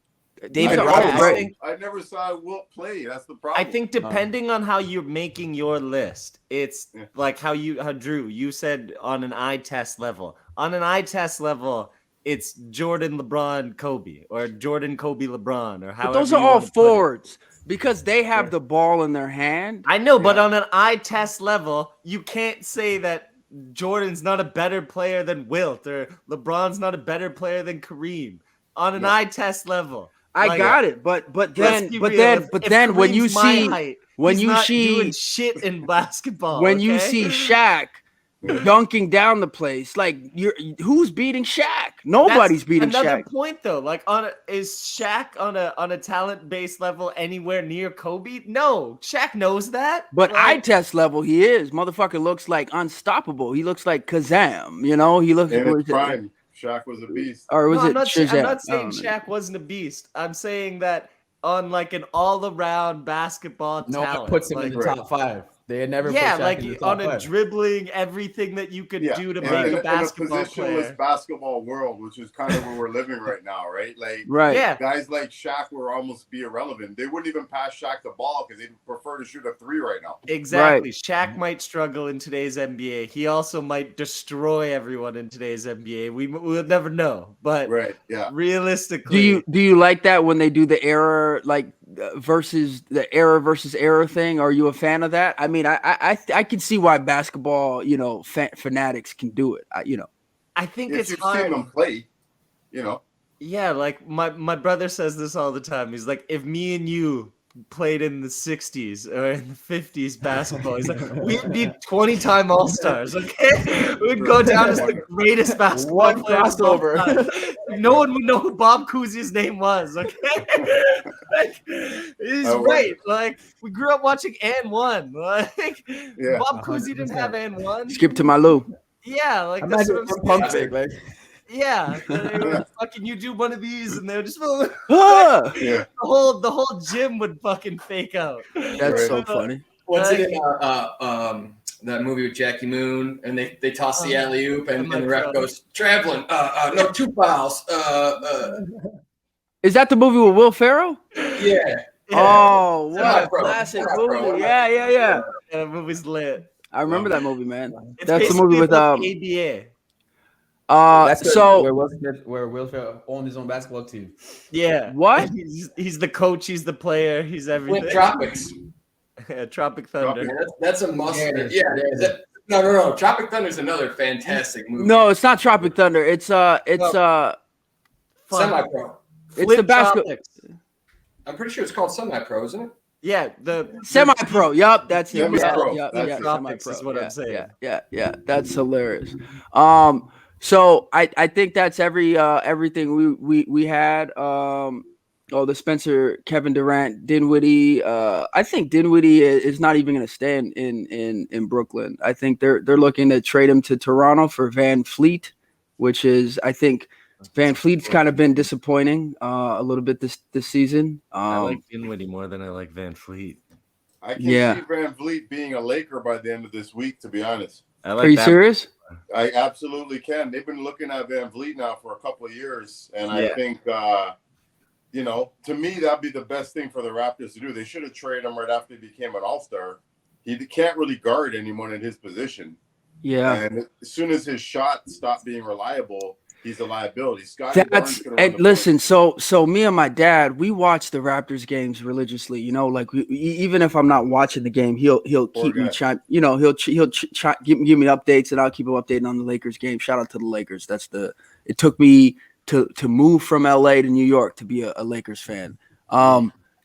David I Robinson. I never saw Wilt play. That's the problem. I think depending on how you're making your list, it's Yeah. like how Drew, you said on an eye test level. On an eye test level, it's Jordan, LeBron, Kobe, or Jordan, Kobe, LeBron, or however. But those are you all wanna put it. forwards because they have the ball in their hand. I know, but Yeah. on an eye test level, you can't say that Jordan's not a better player than Wilt or LeBron's not a better player than Kareem. On an No. eye test level. I Like, got it, but let's then be but real. then If- but if then when you Kareem's my see height, when he's you not see doing shit in basketball, when you okay? see Shaq dunking down the place, like who's beating Shaq? Nobody's That's beating another Shaq. point though. Like is Shaq on a talent based level anywhere near Kobe? No, Shaq knows that. But eye like, test level, he is. Motherfucker looks like unstoppable. He looks like Kazam. You know, he looks. In or his is it- prime, Shaq was a beast. Or was no, it Shazam? I'm not I saying don't know. Shaq wasn't a beast. I'm saying that on like an all around basketball No talent. one puts him like, in the top 5. They had never yeah, put Shaq like in the top on a 5. dribbling, everything that you could do to in, make in a basketball in a positionless player. basketball world, which is kind of where we're living right now, right? Like, Right. Yeah, guys like Shaq were almost be irrelevant. They wouldn't even pass Shaq the ball because they prefer to shoot a 3 right now. exactly. Shaq might struggle in today's NBA. He also might destroy everyone in today's NBA. We'll never know. But Right. Yeah. realistically, Do you like that when they do the error versus error thing? Are you a fan of that? I mean, I can see why basketball, fanatics can do it. I think If it's you've hard. seen them play, you know. Yeah, like my brother says this all the time. He's like, if me and you played in the 60s or in the 50s basketball, he's like, we'd be 20-time All-Stars, okay? We'd go down as the greatest basketball One players of all crossover. time. No one would know who Bob Cousy's name was, okay? Like, he's I right. Like, we grew up watching And One. Like, Yeah. Bob Cousy didn't have And One. Skip to my Lou. Yeah, like that's Imagine what I'm pump saying. fake, like Yeah, they would fucking you do one of these, and they would just Ah! Yeah. the whole gym would fucking fake out. That's so funny. What's it in that movie with Jackie Moon, and they toss the alley oop, and the ref goes traveling. No, 2 fouls. Is that the movie with Will Ferrell? Yeah. Oh, what a Semi-pro. classic Semi-pro. movie! Yeah. Yeah, the movie's lit. I remember that movie, man. It's That's the movie basically with like ABA. that's so where Will Ferrell owned his own basketball team. Yeah. What? He's the coach. He's the player. He's everything. With Tropics. Yeah, Tropic Thunder. That's a must. There it is. Yeah. There it is. No. Tropic Thunder is another fantastic movie. No, it's not Tropic Thunder. It's Fun. Semi-pro. it's the basketball Tropics. I'm pretty sure it's called semi-pro, isn't it? Yeah, the semi-pro. Yup, that's it. Semi-pro. Yeah, That's yeah, it. Tropics semi-pro. is what I'm saying. Yeah. That's hilarious. So I think that's everything we had. The Spencer, Kevin Durant, Dinwiddie. I think Dinwiddie is not even going to stay in Brooklyn. I think they're looking to trade him to Toronto for Van Fleet, which is, I think, Van Fleet's kind of been disappointing a little bit this season. I like Dinwiddie more than I like Van Fleet. I can see Van Vliet being a Laker by the end of this week, to be honest. I like Are you that. serious? I absolutely can. They've been looking at Van Vliet now for a couple of years, and I Yeah. think, to me, that'd be the best thing for the Raptors to do. They should have traded him right after he became an All-Star. He can't really guard anyone in his position. Yeah. And as soon as his shot stopped being reliable, he's a liability. Scotty Barnes That's can run and the listen. point. So me and my dad, we watch the Raptors games religiously. You know, like even if I'm not watching the game, he'll keep me chime. You know, he'll give me updates, and I'll keep him updated on the Lakers game. Shout out to the Lakers. It took me to move from LA to New York to be a Lakers fan,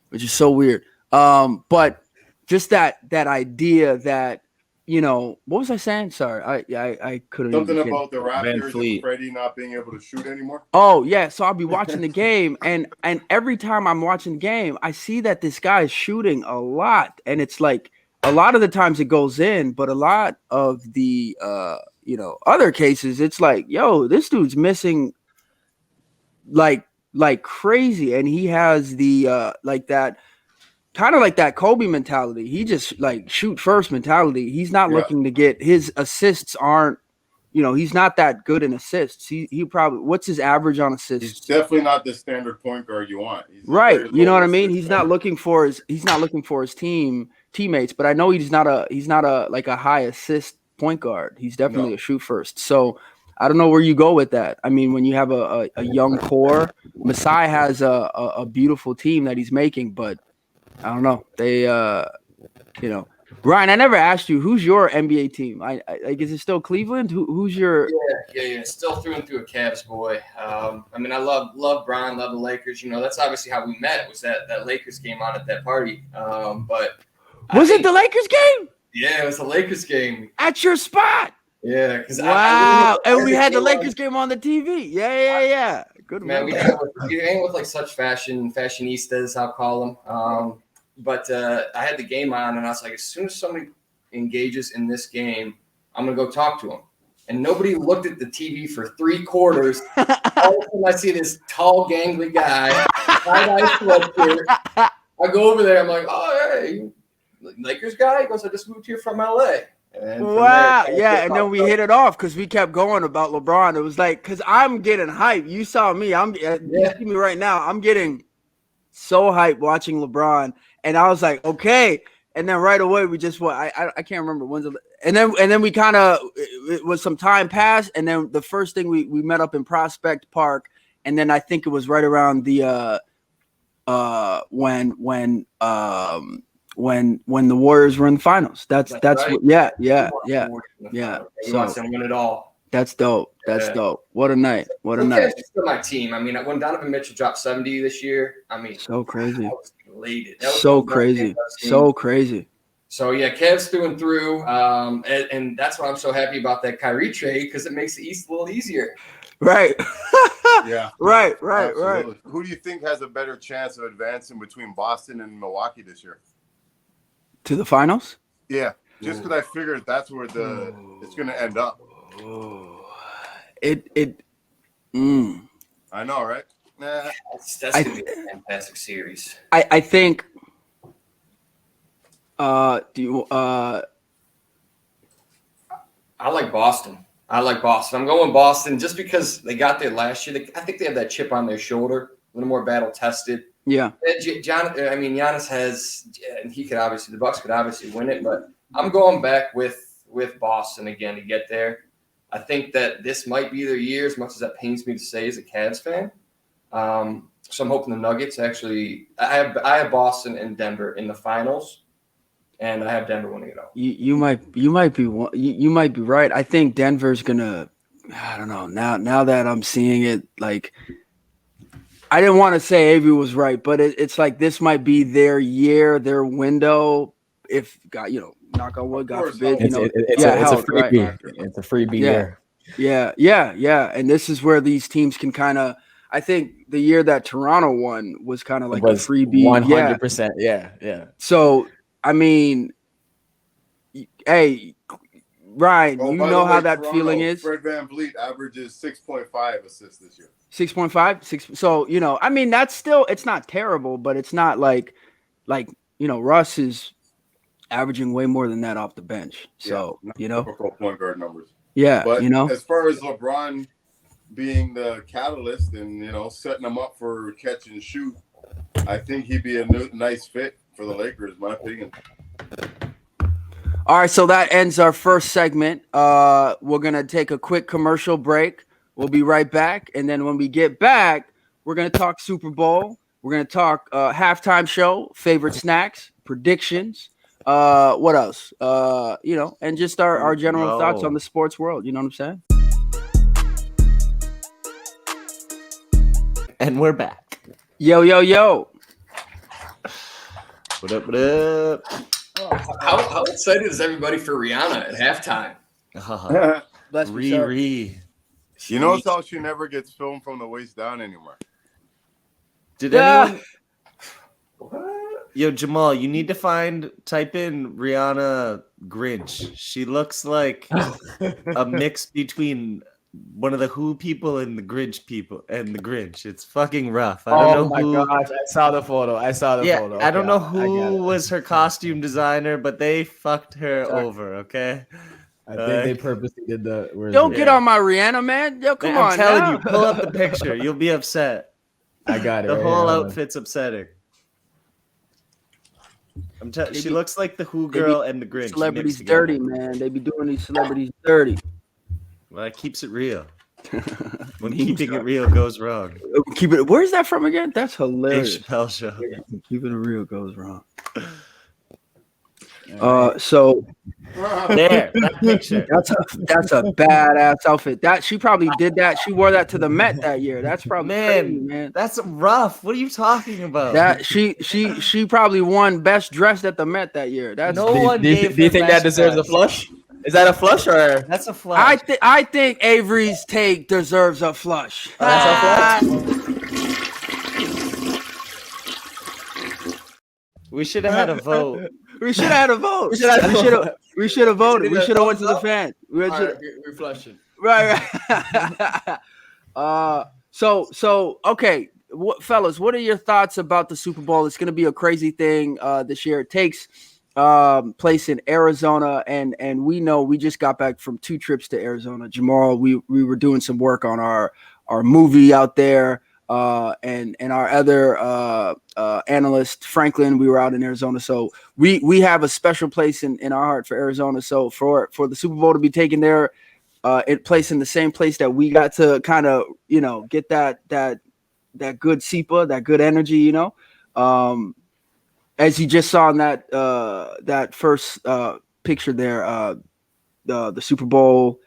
which is so weird. But just that idea that, you know, what was I saying? Sorry, I couldn't. Something even about the Van Raptors Fleet. and Freddie not being able to shoot anymore. Oh yeah, so I'll be watching the game, and every time I'm watching the game, I see that this guy is shooting a lot, and it's like a lot of the times it goes in, but a lot of the you know, other cases, it's like, yo, this dude's missing like crazy, and he has the like that kind of like that Kobe mentality. He just like shoot first mentality. He's not looking to get his assists aren't, you know, he's not that good in assists. He probably, what's his average on assists? He's definitely not the standard point guard you want. He's Right. You know what I mean? assist He's not looking for his teammates, but I know he's not a like a high assist point guard. He's definitely a shoot first. So I don't know where you go with that. I mean, when you have a young core, Masai has a beautiful team that he's making, but I don't know. They you know, Ryan, I never asked you, who's your NBA team? I like, is it still Cleveland? Who's your? Yeah. Still through and through a Cavs boy. I mean, I love Brian, love the Lakers. You know, that's obviously how we met. Was that Lakers game on at that party? But was it the Lakers game? Yeah, it was the Lakers game at your spot. Yeah, because wow, and we had the Lakers game on the TV. Yeah. Good man. We hang with like such fashionistas, I'll call them. But I had the game on, and I was like, as soon as somebody engages in this game, I'm going to go talk to him. And nobody looked at the TV for 3 quarters. All of a sudden, I see this tall, gangly guy, tie-dye sweatshirt. I go over there. I'm like, oh, hey, Lakers guy? He goes, I just moved here from L.A. Wow. And then we hit it off because we kept going about LeBron. It was like, because I'm getting hyped. You saw me. You see me right now. I'm getting so hyped watching LeBron. And I was like, okay. And then right away we just I can't remember when's and then we kind of, it was some time passed, and then the first thing we met up in Prospect Park, and then I think it was right around the when the Warriors were in the finals. That's right. Yeah. He wants to win it all. That's dope. That's dope. What a night. What a night. It's still my team. I mean, when Donovan Mitchell dropped 70 this year, I mean, so crazy. I was elated. That was so crazy. So crazy. So yeah, Cavs through and through. And that's why I'm so happy about that Kyrie trade, because it makes the East a little easier. Right. Yeah. Right. Who do you think has a better chance of advancing between Boston and Milwaukee this year? To the finals? Yeah. Just because I figured that's where it's going to end up. I know, right? That's going to be a fantastic series. I think. I like Boston. I'm going Boston just because they got there last year. I think they have that chip on their shoulder, a little more battle tested. Yeah. Giannis has, and the Bucks could obviously win it, but I'm going back with Boston again to get there. I think that this might be their year, as much as that pains me to say as a Cavs fan. So I'm hoping the Nuggets actually. I have Boston and Denver in the finals, and I have Denver winning it all. You might be right. I think Denver's gonna. I don't know. Now that I'm seeing it, like, I didn't want to say Avery was right, but it's like this might be their year, their window. If God, knock on wood, God forbid, it's a freebie. Right? It's a freebie year. Yeah. And this is where these teams can kind of. I think the year that Toronto won was kind of like a freebie. 100%. Yeah. So I mean, hey, Ryan, you know how that Toronto, feeling is. Fred VanVleet averages 6.5 assists this year. 6.5, 6. So I mean, that's still, it's not terrible, but it's not like Russ is averaging way more than that off the bench. So typical point guard numbers. Yeah, but as far as LeBron being the catalyst and setting them up for catch and shoot, I think he'd be a nice fit for the Lakers, in my opinion. All right, so that ends our first segment. We're gonna take a quick commercial break. We'll be right back. And then when we get back, we're going to talk Super Bowl. We're going to talk halftime show, favorite snacks, predictions. What else? And just our general thoughts on the sports world. You know what I'm saying? And we're back. Yo. What up? How excited is everybody for Rihanna at halftime? Bless me, sir. You notice how she never gets filmed from the waist down anymore. Did anyone? Yo, Jamal, you need to type in Rihanna Grinch. She looks like a mix between one of the Who people and the Grinch people and the Grinch. It's fucking rough. I don't know gosh, I saw the photo. Okay, I don't know who was her costume designer, but they fucked her over, okay? I think they purposely did the. Don't get on my Rihanna, man. Yo, come on. I'm telling you, pull up the picture. You'll be upset. I got it. The whole outfit's upsetting. She looks like the Who girl and the Grinch. Celebrities dirty, man. They be doing these celebrities dirty. Well, it keeps it real. When keeping it real goes wrong. Where's that from again? That's hilarious. Dave Chappelle show. Keeping it real goes wrong. So there, that picture. That's a badass outfit. That she probably did that. She wore that to the Met that year. That's probably crazy, man. That's rough. What are you talking about? That she probably won best dressed at the Met that year. That's do you think that deserves a flush? Is that a flush or that's a flush? I think Avery's take deserves a flush. That's a flush. We should have had a vote. We should have voted. We should have went to the fans. We're flushing. Right. So okay, fellas, what are your thoughts about the Super Bowl? It's going to be a crazy thing this year. It takes place in Arizona, and we know we just got back from 2 trips to Arizona. Jamal, we were doing some work on our movie out there. And our other analyst Franklin, we were out in Arizona, so we have a special place in our heart for Arizona. So for the Super Bowl to be taken there, place in the same place that we got to kind of get that good SEPA, that good energy, as you just saw in that first picture there, the Super Bowl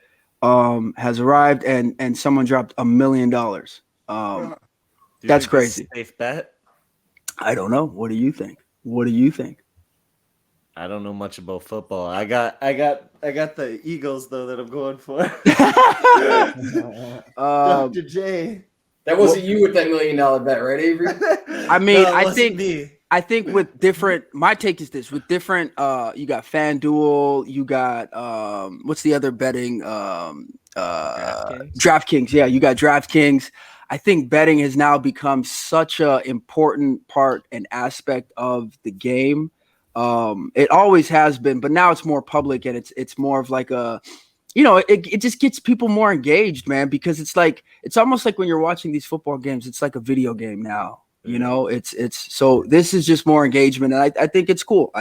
has arrived and someone dropped $1 million. That's crazy. Safe bet? I don't know. What do you think? I don't know much about football. I got the Eagles though that I'm going for. Dr. J. That wasn't you with that $1 million bet, right, Avery? I mean, No, I think with different. My take is this: with different, you got FanDuel, you got what's the other betting? DraftKings. Yeah, you got DraftKings. I think betting has now become such a important part and aspect of the game. It always has been, but now it's more public and it's more of like a, it just gets people more engaged, man, because it's almost like when you're watching these football games, it's like a video game now. It's so this is just more engagement, and I think it's cool.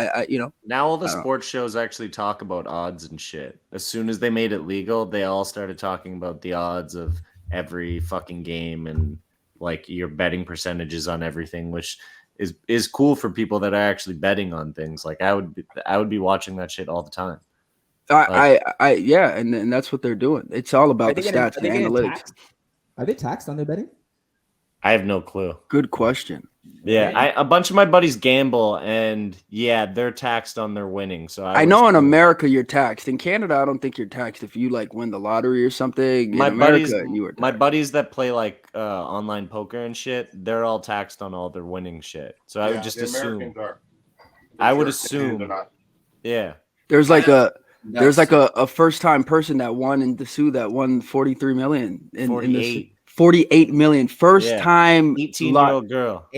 Now all the sports shows actually talk about odds and shit. As soon as they made it legal, they all started talking about the odds of every fucking game and like your betting percentages on everything, which is cool for people that are actually betting on things. Like I would be watching that shit all the time. And that's what they're doing. It's all about the stats and analytics. Are they taxed on their betting? I have no clue. Good question. Yeah, a bunch of my buddies gamble, and yeah, they're taxed on their winning. So I know in America you're taxed. In Canada, I don't think you're taxed if you win the lottery or something. My buddies that play online poker and shit, they're all taxed on all their winning shit. So I would just assume. I would assume. Yeah. There's a first time person that won in Dessous that won 43 million. 48 million first time 18-year-old girl.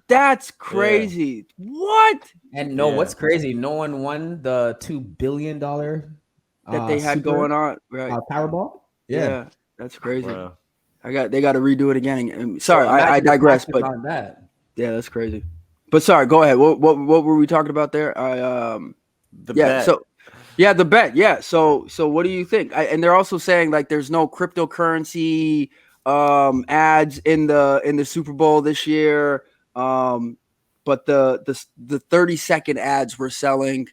That's crazy. What? And what's crazy? No one won the $2 billion that they had going on. Right. Powerball. Yeah, that's crazy. Wow. They got to redo it again. Sorry, I digress. But that's crazy. But sorry, go ahead. What were we talking about there? Bet. Yeah, the bet. Yeah. So what do you think? And they're also saying like there's no cryptocurrency ads in the Super Bowl this year. But the 30-second ads were selling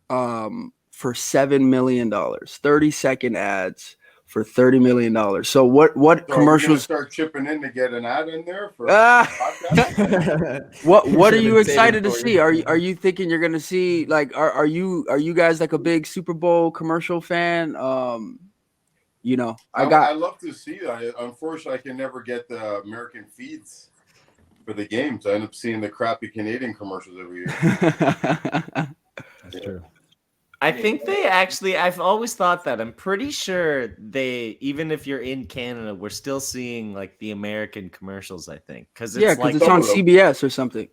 for $7 million. 30-second ads for $30 million. So what So are we gonna commercials? start chipping in to get an ad in there for Ah. the podcast? What are Should've you been excited to saving for see? you. Are you thinking you're gonna see like are you guys like a big Super Bowl commercial fan? I love to see that. Unfortunately, I can never get the American feeds for the games. I end up seeing the crappy Canadian commercials every year. That's true. I think they actually, I've always thought that. I'm pretty sure they, even if you're in Canada, we're still seeing like the American commercials, I think. Because Yeah, it's because like, it's on CBS or something.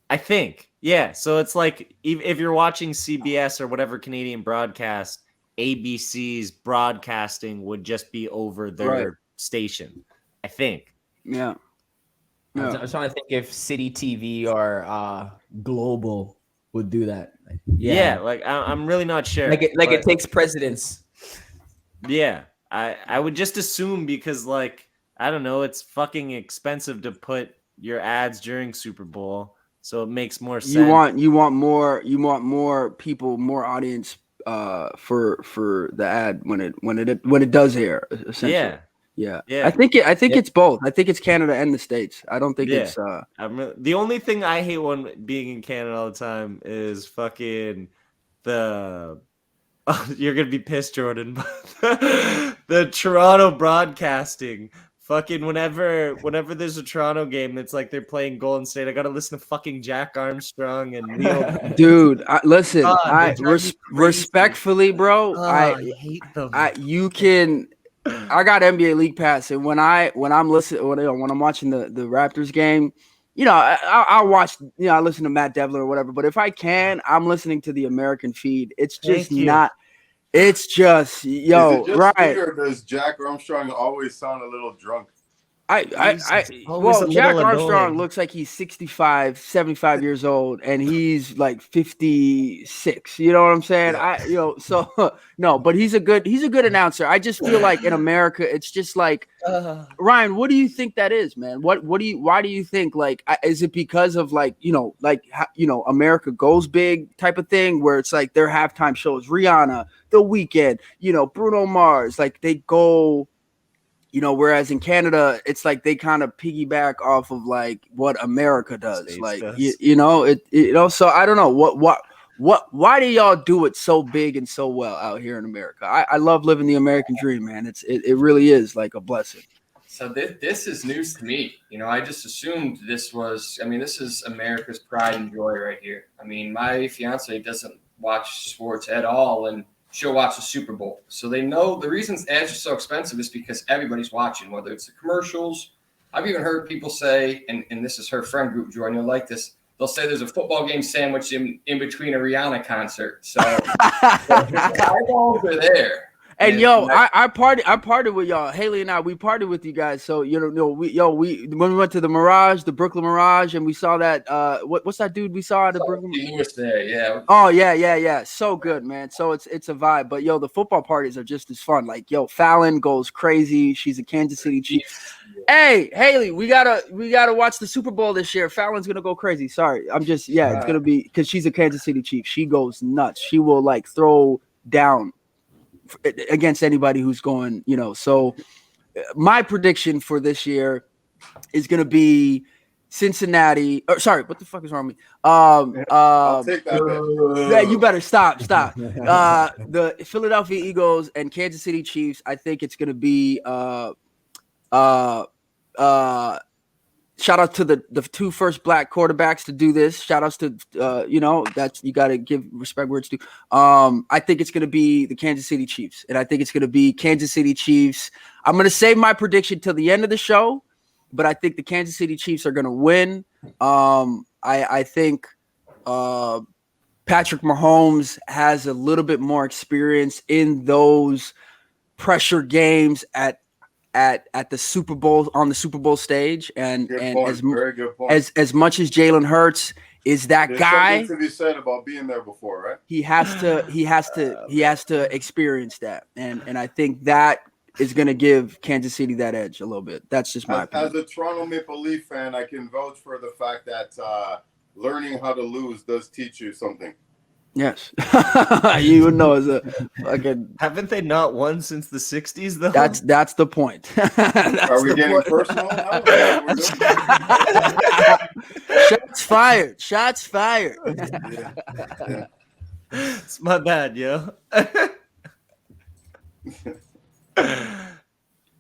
I think. Yeah. So it's like if you're watching CBS or whatever Canadian broadcast, ABC's broadcasting would just be over their Right. station, I think. Yeah. I was trying to think if City TV or Global would do that. Yeah, like I'm really not sure. Like it takes precedence. Yeah, I would just assume because like I don't know, it's fucking expensive to put your ads during Super Bowl, so it makes more sense. You want more people, more audience for the ad when it does air, essentially. Yeah. I think it's both. I think it's Canada and the States. I don't think it's the only thing I hate when being in Canada all the time is fucking the you're gonna be pissed, Jordan, but the Toronto broadcasting. Fucking whenever there's a Toronto game, it's like they're playing Golden State. I gotta listen to fucking Jack Armstrong and Neil. Dude, listen. God, I they drive me crazy. Respectfully, bro. I hate them. You can. I got NBA League Pass, and when I'm listening, when I'm watching the Raptors game, I'll watch. I listen to Matt Devlin or whatever. But if I can, I'm listening to the American feed. It's just not. It's just Is it just right. me, or does Jack Armstrong always sound a little drunk? Well, Jack Armstrong looks like he's 65, 75 years old, and he's like 56. You know what I'm saying? Yeah. So no, but he's a good announcer. I just feel like in America, it's just like Ryan. What do you think that is, man? Why do you think like is it because of like America goes big type of thing where it's like their halftime shows, Rihanna, The Weeknd, Bruno Mars, like they go. Whereas in Canada, it's like they kind of piggyback off of like what America does. States like, does. So I don't know why do y'all do it so big and so well out here in America? I love living the American dream, man. It really is like a blessing. So this is news to me. I just assumed this is America's pride and joy right here. I mean, my fiance doesn't watch sports at all, and she'll watch the Super Bowl. So they know the reason ads are so expensive is because everybody's watching, whether it's the commercials. I've even heard people say, and this is her friend group, Jordan, you'll like this. They'll say there's a football game sandwiched in between a Rihanna concert. So the eyeballs are there. And I partied with y'all. Haley and I, we partied with you guys. So when we went to the Mirage, the Brooklyn Mirage, and we saw that what's that dude we saw at the Brooklyn? He was there, yeah. Oh yeah. So good, man. So it's a vibe. But the football parties are just as fun. Like Fallon goes crazy. She's a Kansas City Chief. Hey, Haley, we gotta watch the Super Bowl this year. Fallon's gonna go crazy. Sorry, it's gonna be because she's a Kansas City Chief. She goes nuts. She will like throw down against anybody who's going, so my prediction for this year is going to be Cincinnati. Sorry, what the fuck is wrong with me? I'll take that. Yeah, you better stop. The Philadelphia Eagles and Kansas City Chiefs. I think it's going to be shout out to the two first black quarterbacks to do this. Shout outs to that's you got to give respect where it's due. I think it's going to be the Kansas City Chiefs, and I think it's going to be Kansas City Chiefs. I'm going to save my prediction till the end of the show, but I think the Kansas City Chiefs are going to win. I think Patrick Mahomes has a little bit more experience in those pressure games at the Super Bowl, on the Super Bowl stage, and Very good point. as much as Jalen Hurts is that There's guy. something to be said about being there before, right? He has to experience that, and I think that is going to give Kansas City that edge a little bit. That's just my opinion. As a Toronto Maple Leaf fan, I can vouch for the fact that learning how to lose does teach you something. Yes, you know, as a fucking. Haven't they not won since the 60s though? That's the point. Are we getting personal now? Shots fired. Shots fired. Yeah. It's my bad, yo.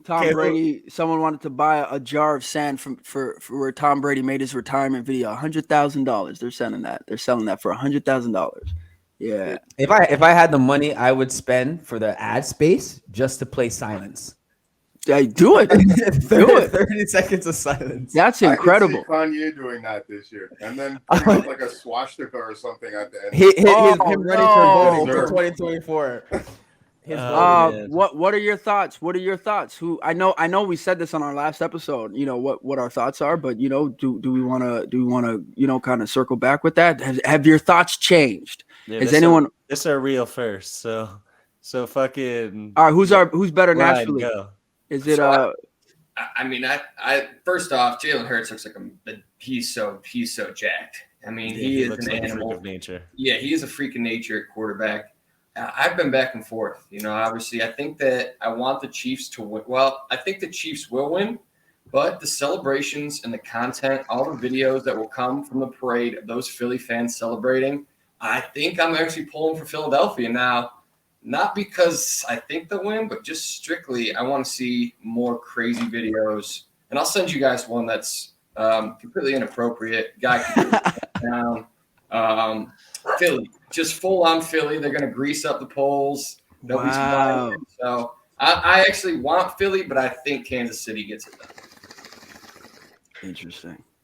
Tom Brady. Someone wanted to buy a jar of sand for where Tom Brady made his retirement video. $100,000. They're selling that. They're selling that for $100,000. Yeah. If I had the money, I would spend for the ad space just to play silence. Hey, do it. Do it. 30 seconds of silence. That's incredible. I can see Kanye doing that this year, and then putting up like a swastika or something at the end. Him running for voting for Sure. 2024. What are your thoughts? What are your thoughts? Who I know we said this on our last episode, you know, what our thoughts are, but you know, do we want to you know, kind of circle back with that? Have your thoughts changed? Yeah, Has anyone this is our real first, so fucking all right, who's better Ryan, naturally? go. Is it I mean, I first off, Jalen Hurts looks like he's so jacked. I mean, he is looks an like a animal freak of nature. Yeah, he is a freak of nature at quarterback. I've been back and forth. You know, obviously, I think that I want the Chiefs to win. Well, I think the Chiefs will win, but the celebrations and the content, all the videos that will come from the parade of those Philly fans celebrating, I think I'm actually pulling for Philadelphia now. Not because I think they'll win, but just strictly I want to see more crazy videos. And I'll send you guys one that's completely inappropriate. Guy can get down. Philly, just full on Philly. They're going to grease up the poles. Nobody's Wow. buying it. So I actually want Philly, but I think Kansas City gets it done.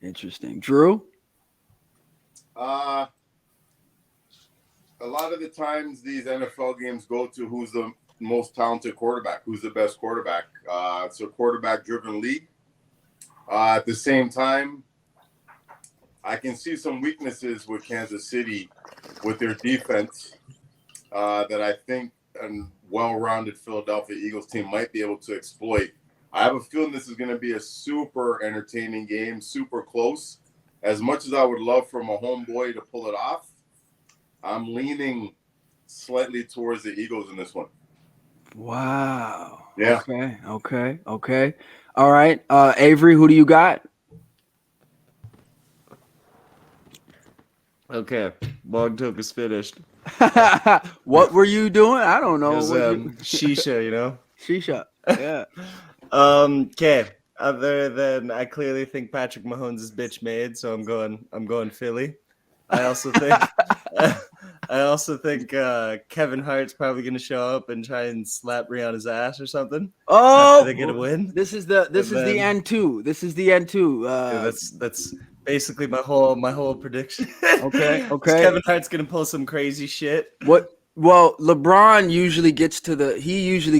Interesting. Drew? A lot of the times these NFL games go to who's the most talented quarterback, who's the best quarterback. It's a quarterback-driven league. At the same time, I can see some weaknesses with Kansas City with their defense that I think a well-rounded Philadelphia Eagles team might be able to exploit. I have a feeling this is going to be a super entertaining game, super close. As much as I would love for my homeboy to pull it off, I'm leaning slightly towards the Eagles in this one. Wow. Yeah. Okay. All right. Avery, who do you got? Okay, Long Talk is finished. What were you doing? I don't know. It was shisha, you know. Shisha. Yeah. Okay. Other than I clearly think Patrick Mahomes is bitch made, so I'm going Philly. I also think Kevin Hart's probably going to show up and try and slap Rihanna's ass or something. Oh, they get a win. This is the end two. This is the end two. That's basically my whole prediction. Okay. Kevin Hart's going to pull some crazy shit. What? Well, LeBron usually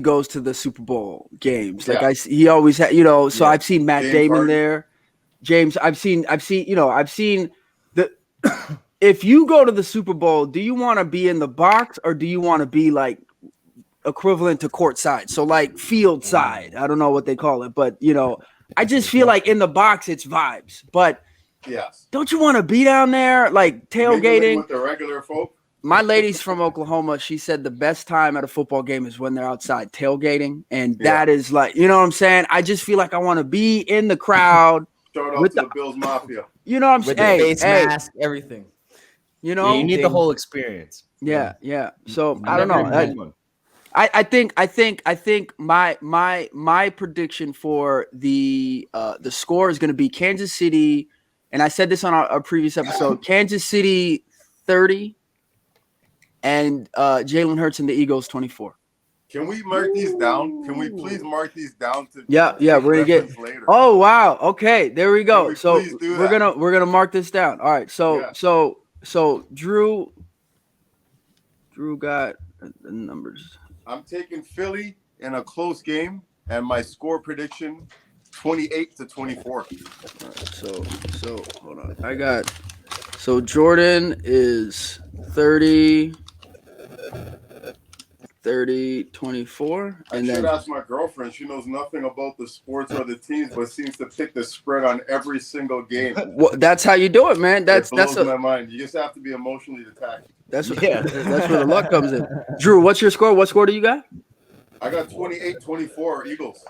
goes to the Super Bowl games. Like he always had, you know. So I've seen Matt Damon there. James, I've seen the. If you go to the Super Bowl, do you want to be in the box or do you want to be like equivalent to court side? So like field side. I don't know what they call it, but you know, I just feel like in the box it's vibes. But yes, don't you want to be down there like tailgating with the regular folk? My lady's from Oklahoma. She said the best time at a football game is when they're outside tailgating, and that is like, you know what I'm saying? I just feel like I want to be in the crowd. Shout out to the Bills Mafia. You know what I'm saying? With the face mask, everything. You know, you need the whole experience. Yeah. So I don't know. I think my prediction for the score is going to be Kansas City, and I said this on our previous episode. Kansas City 30, and Jalen Hurts and the Eagles 24. Can we mark these down? Can we please mark these down to yeah, we're gonna get later. Oh wow, okay, there we go. So we're gonna mark this down. All right, so Drew got the numbers. I'm taking Philly in a close game, and my score prediction 28-24. All right, so hold on. I got So Jordan is 30, 24. I And should then ask my girlfriend. She knows nothing about the sports or the teams, but seems to pick the spread on every single game. that's how you do it, man. It blows my mind. You just have to be emotionally detached. That's where the luck comes in. Drew, what's your score? What score do you got? I got 28-24 Eagles.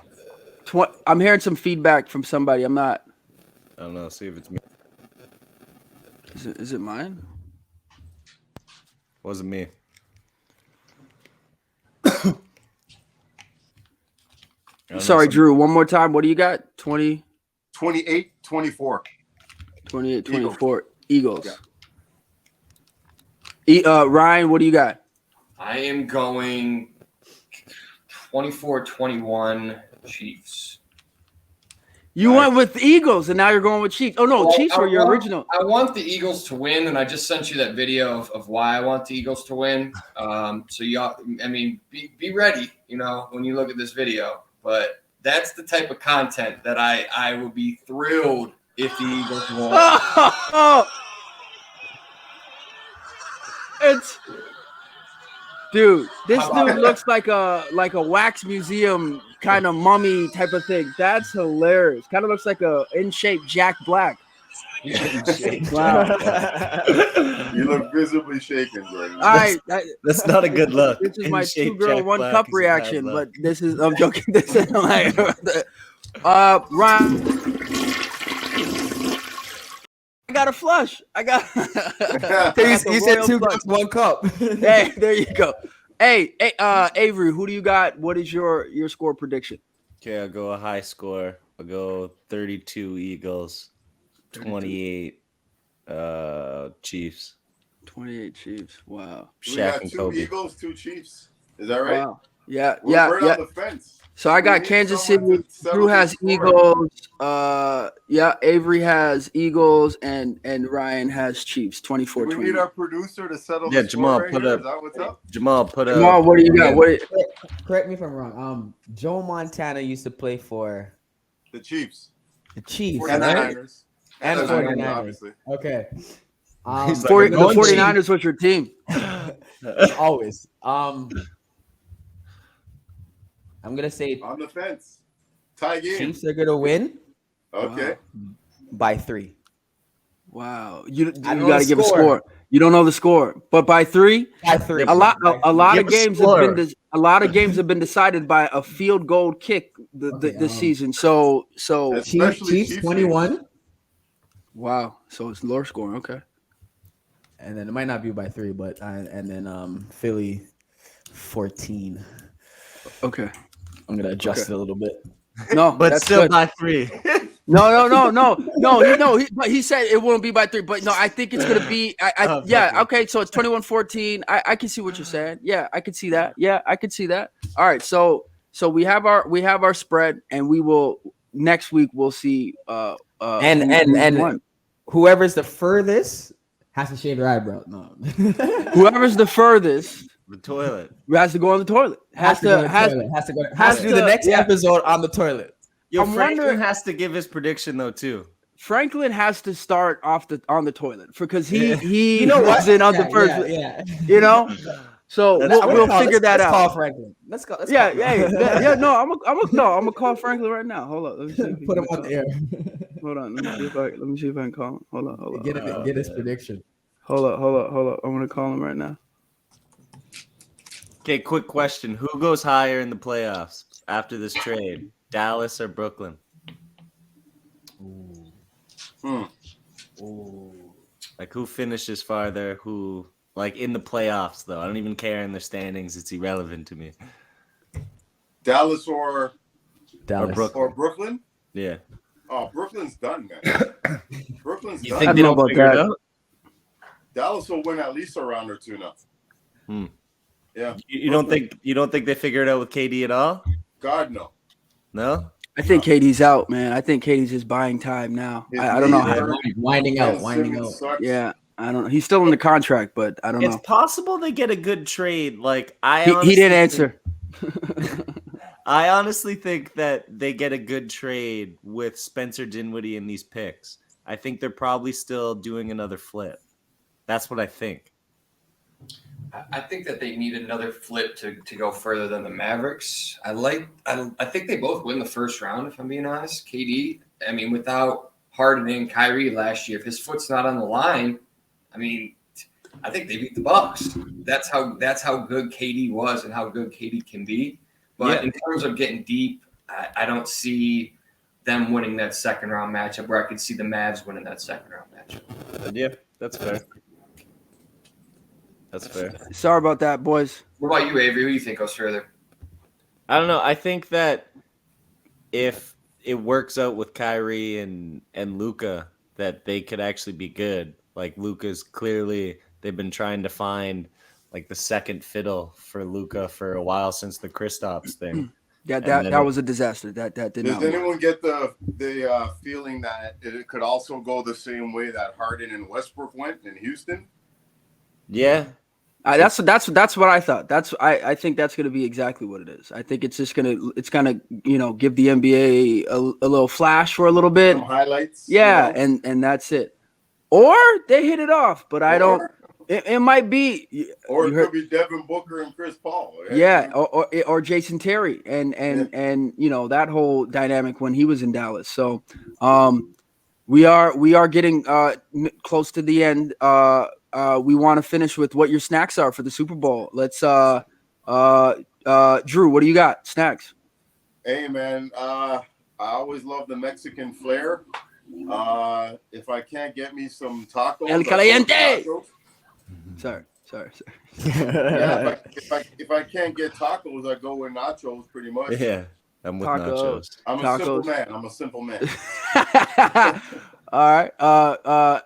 I'm hearing some feedback from somebody. I'm not. I don't know. See if it's me. Is it mine? Wasn't me. Sorry, Drew. One more time. What do you got? 28-24. 28-24 Eagles. Yeah. Ryan, what do you got? I am going 24-21 Chiefs. You went with the Eagles, and now you're going with Chiefs. Oh, no, Well, Chiefs were your original. I want the Eagles to win, and I just sent you that video of why I want the Eagles to win. So, y'all, I mean, be ready, when you look at this video. But that's the type of content that I would be thrilled if the Eagles won. Dude, this dude looks like a wax museum kind of mummy type of thing. That's hilarious. Kind of looks like a in shape Jack Black. Wow. You look visibly shaken, Jordan. All right, that's not a good look. This is my 2-girl, 1 cup reaction, but this is I'm joking. This is like Ryan. I got a flush. I got. You said 2 girls, 1 cup. Hey, there you go. Hey, Avery, who do you got? What is your score prediction? Okay, I'll go a high score. I'll go 32 Eagles, 28 Chiefs. 28 Chiefs. Wow. We got and 2 Kobe. Eagles, 2 Chiefs. Is that right? Wow. Yeah, We're yeah, right yeah. on the fence. So I got Kansas City. Drew has Eagles. Avery has Eagles, and Ryan has Chiefs. 24. We need our producer to settle. Yeah, the Jamal, score right put here. up. Is that what's up? Jamal, put up. Jamal, what do you got? Correct me if I'm wrong. Joe Montana used to play for The Chiefs. the Chiefs, And the right? Niners. And the 49ers. obviously. Okay. He's The like, 49ers was your team. Always. I'm gonna say On the fence. Tie game. Chiefs are gonna win Okay. by 3. Wow. You I know got to the give a score. score. You don't know the score, but by 3. By 3. A lot Give of a games score. have been decided by a field goal kick this season. So Especially Chiefs 21, wow. So it's lower scoring. Okay. and then it might not be by 3, but and then Philly 14. Okay. I'm gonna adjust it a little bit. No, but that's still good. by 3. No. He said it won't be by 3, but no, I think it's gonna be. Okay. So it's 21-14. I can see what you're saying. Yeah, I can see that. Yeah, I can see that. All right. So we have our spread, and we will next week we'll see. And whoever's the furthest has to shave their eyebrow. No. whoever's the furthest The toilet. has to go on the toilet. Has to do the next episode on the toilet. Yo, I'm Franklin wondering- has to give his prediction though too. Franklin has to start off on the toilet because he what? wasn't on the first. Yeah. So we'll figure that out. Let's call Franklin. Let's go. Yeah. No, I'm gonna call Franklin right now. Hold on. Let me see if he Put him can on the air. Hold on. Let me see if I can call him. Hold on. Get his prediction. Hold up. I'm gonna call him right now. Okay, quick question. Who goes higher in the playoffs after this trade? Dallas or Brooklyn? Like who finishes farther? Who like in the playoffs though? I don't even care in the standings. It's irrelevant to me. Dallas or Brooklyn. Yeah. Oh, Brooklyn's done, man. Brooklyn's You done. think they don't figure it out? Dallas will win at least a round or 2 now. Yeah. You don't think they figure it out with KD at all? God, no. No? I think KD's out, man. I think KD's just buying time now. I don't know how. Winding out. Yeah, I don't know. He's still in the contract, but I don't know. It's possible they get a good trade. Like He didn't answer. I honestly think that they get a good trade with Spencer Dinwiddie in these picks. I think they're probably still doing another flip. That's what I think. I think that they need another flip to go further than the Mavericks. I think they both win the first round, if I'm being honest. KD, I mean, without Harden and Kyrie last year, if his foot's not on the line, I mean, I think they beat the Bucks. That's how good KD was and how good KD can be. But in terms of getting deep, I don't see them winning that second round matchup where I could see the Mavs winning that second round matchup. Yeah, that's fair. That's fair. Sorry about that, boys. What about you, Avery? Who do you think goes further? I don't know. I think that if it works out with Kyrie and Luka, that they could actually be good. Like Luka's clearly, they've been trying to find like the second fiddle for Luka for a while since the Kristaps thing. That was a disaster. That did not. Does anyone get the feeling that it could also go the same way that Harden and Westbrook went in Houston? Yeah. That's what I thought. I think that's going to be exactly what it is. I think it's gonna give the NBA a little flash for a little bit, some highlights. Yeah, and that's it. Or they hit it off, but I don't. It might be. Or it could be Devin Booker and Chris Paul. Right? Yeah, or Jason Terry and that whole dynamic when he was in Dallas. So, we are getting close to the end. We want to finish with what your snacks are for the Super Bowl. Let's Drew, what do you got? Snacks. Hey man, I always love the Mexican flair. If I can't get me some tacos, El Caliente. Sorry. Yeah, if I can't get tacos, I go with nachos pretty much. Yeah, I'm with nachos. I'm a simple man. All right.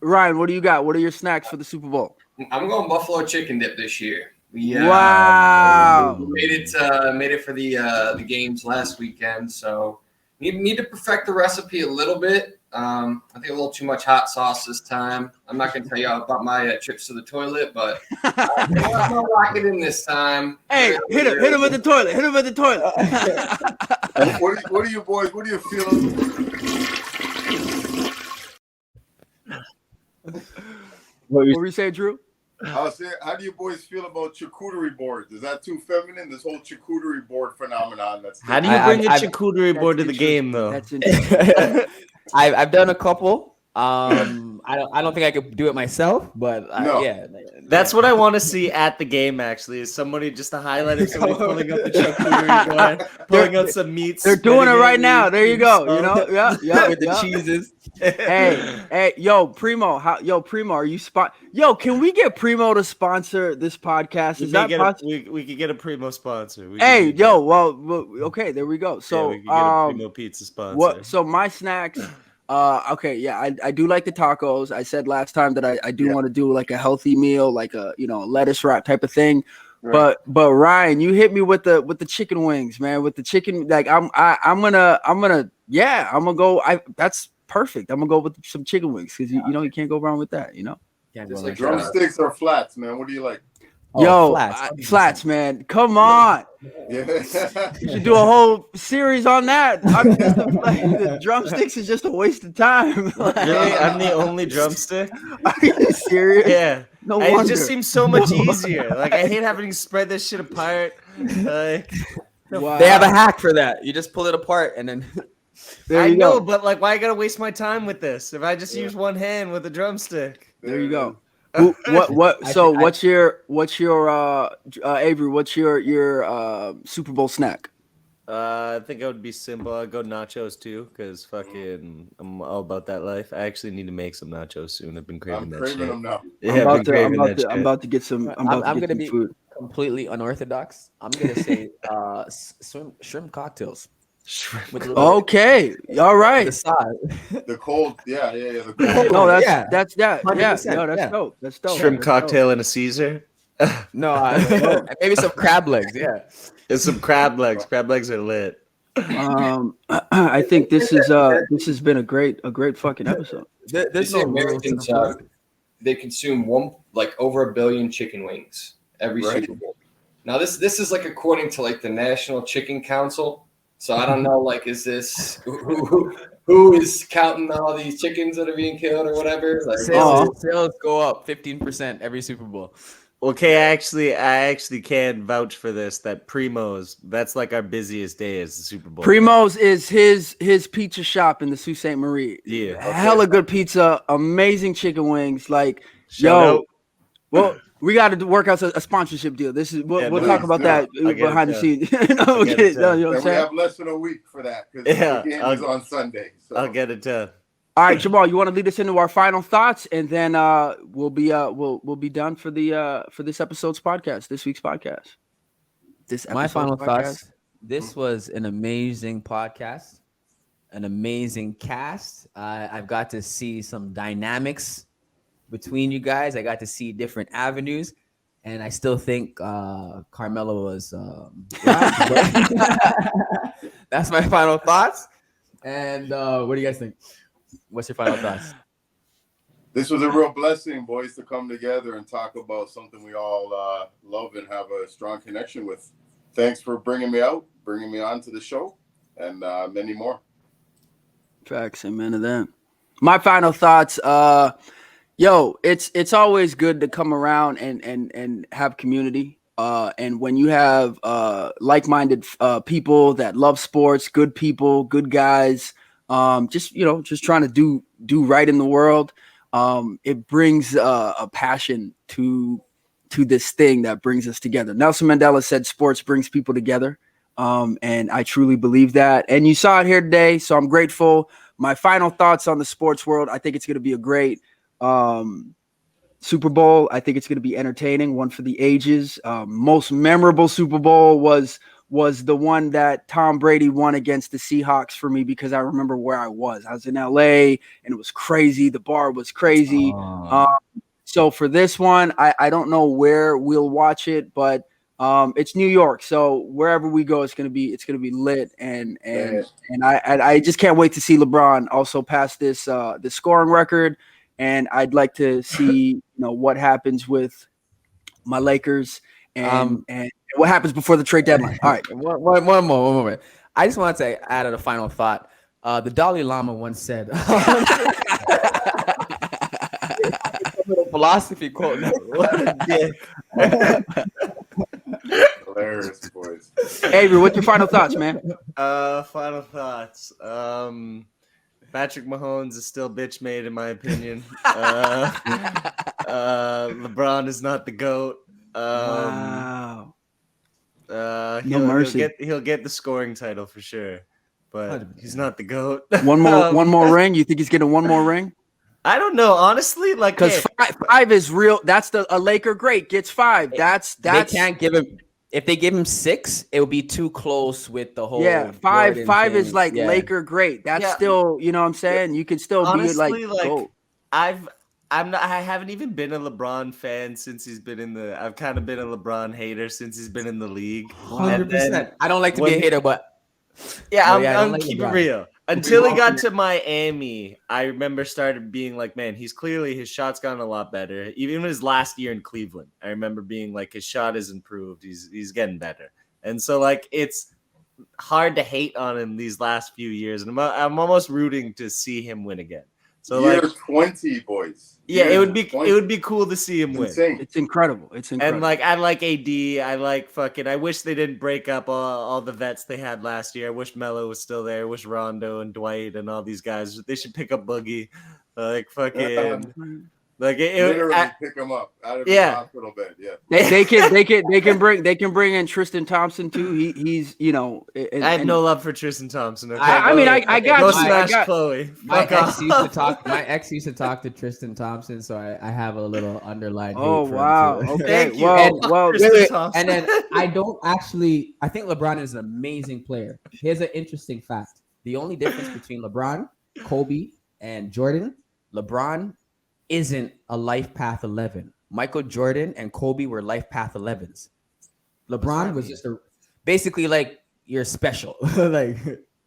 Ryan, what do you got? What are your snacks for the Super Bowl? I'm going buffalo chicken dip this year. Wow. We made it for the games last weekend, so need to perfect the recipe a little bit. I think a little too much hot sauce this time. I'm not going to tell you about my trips to the toilet, but I'm going to lock it in this time. Hey, hit him with the toilet. Hit him with the toilet. What are you boys? What do you feel? What were you saying, Drew? I was saying, how do you boys feel about charcuterie boards? Is that too feminine? This whole charcuterie board phenomenon. How do you bring a charcuterie board to the game, though? That's interesting. I've done a couple. I don't think I could do it myself, but yeah. That's what I want to see at the game. Actually, is somebody just a highlight of somebody pulling up the charcuterie board, pulling out some meats. They're doing it right now. There you go. Yeah, with the cheeses. Hey, yo, Primo, are you Yo, can we get Primo to sponsor this podcast? Is that possible? We could get a Primo sponsor. Okay, there we go. So, we could get a Primo pizza sponsor. So my snacks. Okay, yeah, I do like the tacos. I said last time that I do want to do like a healthy meal, like a lettuce wrap type of thing. Right. But Ryan, you hit me with the chicken wings, man. With the chicken, like I'm gonna go. That's perfect. I'm gonna go with some chicken wings because you can't go wrong with that. Like drumsticks or flats, man. What do you like? Flats, man. Come on. Yeah. You should do a whole series on that. The drumsticks is just a waste of time. Really? I'm the only drumstick? Are you serious? Yeah. No wonder. It just seems so much easier. Like, I hate having to spread this shit apart. Like, wow. They have a hack for that. You just pull it apart and then... I know, but like, why I gotta waste my time with this? If I just use one hand with a drumstick. There you go. So what's your Avery? What's your Super Bowl snack? I think it would be simple. I'd go nachos too, because I'm all about that life. I actually need to make some nachos soon. I've been craving that shit. Them now. Yeah, I'm about to get some. I'm gonna be food. Completely unorthodox. I'm gonna say shrimp cocktails. Okay, all right. The cold, yeah. The cold. No, that's that. Yeah, no, that's dope. That's dope. Shrimp cocktail and a Caesar. No, maybe some crab legs. Yeah, it's some crab legs. Crab legs are lit. I think this has been a great fucking episode. This Americans, they consume over 1 billion chicken wings every Super Bowl. Now this is like according to like the National Chicken Council. So I don't know, like, is this who who is counting all these chickens that are being killed or whatever. Like, Sales go up 15% every Super Bowl. Okay, I actually can vouch for this. That Primo's, that's like our busiest day as the Super Bowl. Primo's is his pizza shop in the Sault Ste. Marie. Yeah. Okay. Hella good pizza, amazing chicken wings. Like, Shout out. Well, we got to work out a sponsorship deal. This is we'll talk about that behind the scenes. We'll get it done. You know what I'm saying? We have less than a week for that because the game is on Sunday. So. I'll get it done. All right, Jamal, you want to lead us into our final thoughts, and then we'll be done for this episode's podcast, this week's podcast. My final thoughts. This was an amazing podcast, an amazing cast. I've got to see some dynamics between you guys. I got to see different avenues, and I still think Carmelo was. That's my final thoughts. And what do you guys think? What's your final thoughts? This was a real blessing, boys, to come together and talk about something we all love and have a strong connection with. Thanks for bringing me on to the show, and many more. Facts, amen to that. My final thoughts. It's always good to come around and have community. And when you have like-minded people that love sports, good people, good guys. Just trying to do right in the world. It brings a passion to this thing that brings us together. Nelson Mandela said sports brings people together. And I truly believe that. And you saw it here today. So I'm grateful. My final thoughts on the sports world. I think it's going to be a great Super Bowl. I think it's going to be entertaining, one for the ages. Most memorable Super Bowl was the one that Tom Brady won against the Seahawks for me, because I remember where I was. I was in LA and it was crazy. The bar was crazy. So for this one, I don't know where we'll watch it, but it's New York. So wherever we go, it's gonna be lit. And I just can't wait to see LeBron also pass this scoring record. And I'd like to see what happens with my Lakers and what happens before the trade deadline. All right. One more. I just want to add a final thought. The Dalai Lama once said, philosophy quote. Hilarious, boys. Avery, what's your final thoughts, man? Final thoughts. Patrick Mahomes is still bitch made, in my opinion. LeBron is not the GOAT. Wow. No mercy. He'll get the scoring title for sure, but he's not the GOAT. One more ring. You think he's getting one more ring? I don't know, honestly. Like, because five is real. That's a Laker great gets 5. That's they can't give him. If they give him 6, it would be too close with the whole. Yeah, five is like Laker great. That's still, you know what I'm saying? You can still honestly, be like GOAT. I haven't even been a LeBron fan since he's been in the. I've kind of been a LeBron hater since he's been in the league. 100%. I don't like to be a hater, but I'm keeping it real. Until he got to Miami, I remember started being like, man, his shot's gotten a lot better. Even his last year in Cleveland, I remember being like, his shot has improved. He's getting better. And so like, it's hard to hate on him these last few years. And I'm almost rooting to see him win again. So Year like 20, boys. Yeah, it would be cool to see him win. Insane. It's incredible. And like I like AD. I wish they didn't break up all the vets they had last year. I wish Melo was still there. I wish Rondo and Dwight and all these guys. They should pick up Boogie. Literally pick him up out of the hospital bed. Yeah, they can bring in Tristan Thompson too. He's I have no love for Tristan Thompson. Okay? I got Chloe. My ex used to talk to Tristan Thompson, so I have a little underlined. Oh wow. Okay. And then I think LeBron is an amazing player. Here's an interesting fact: the only difference between LeBron, Kobe, and Jordan, LeBron isn't a life path 11. Michael Jordan and Kobe were life path 11s. LeBron was just basically like you're special.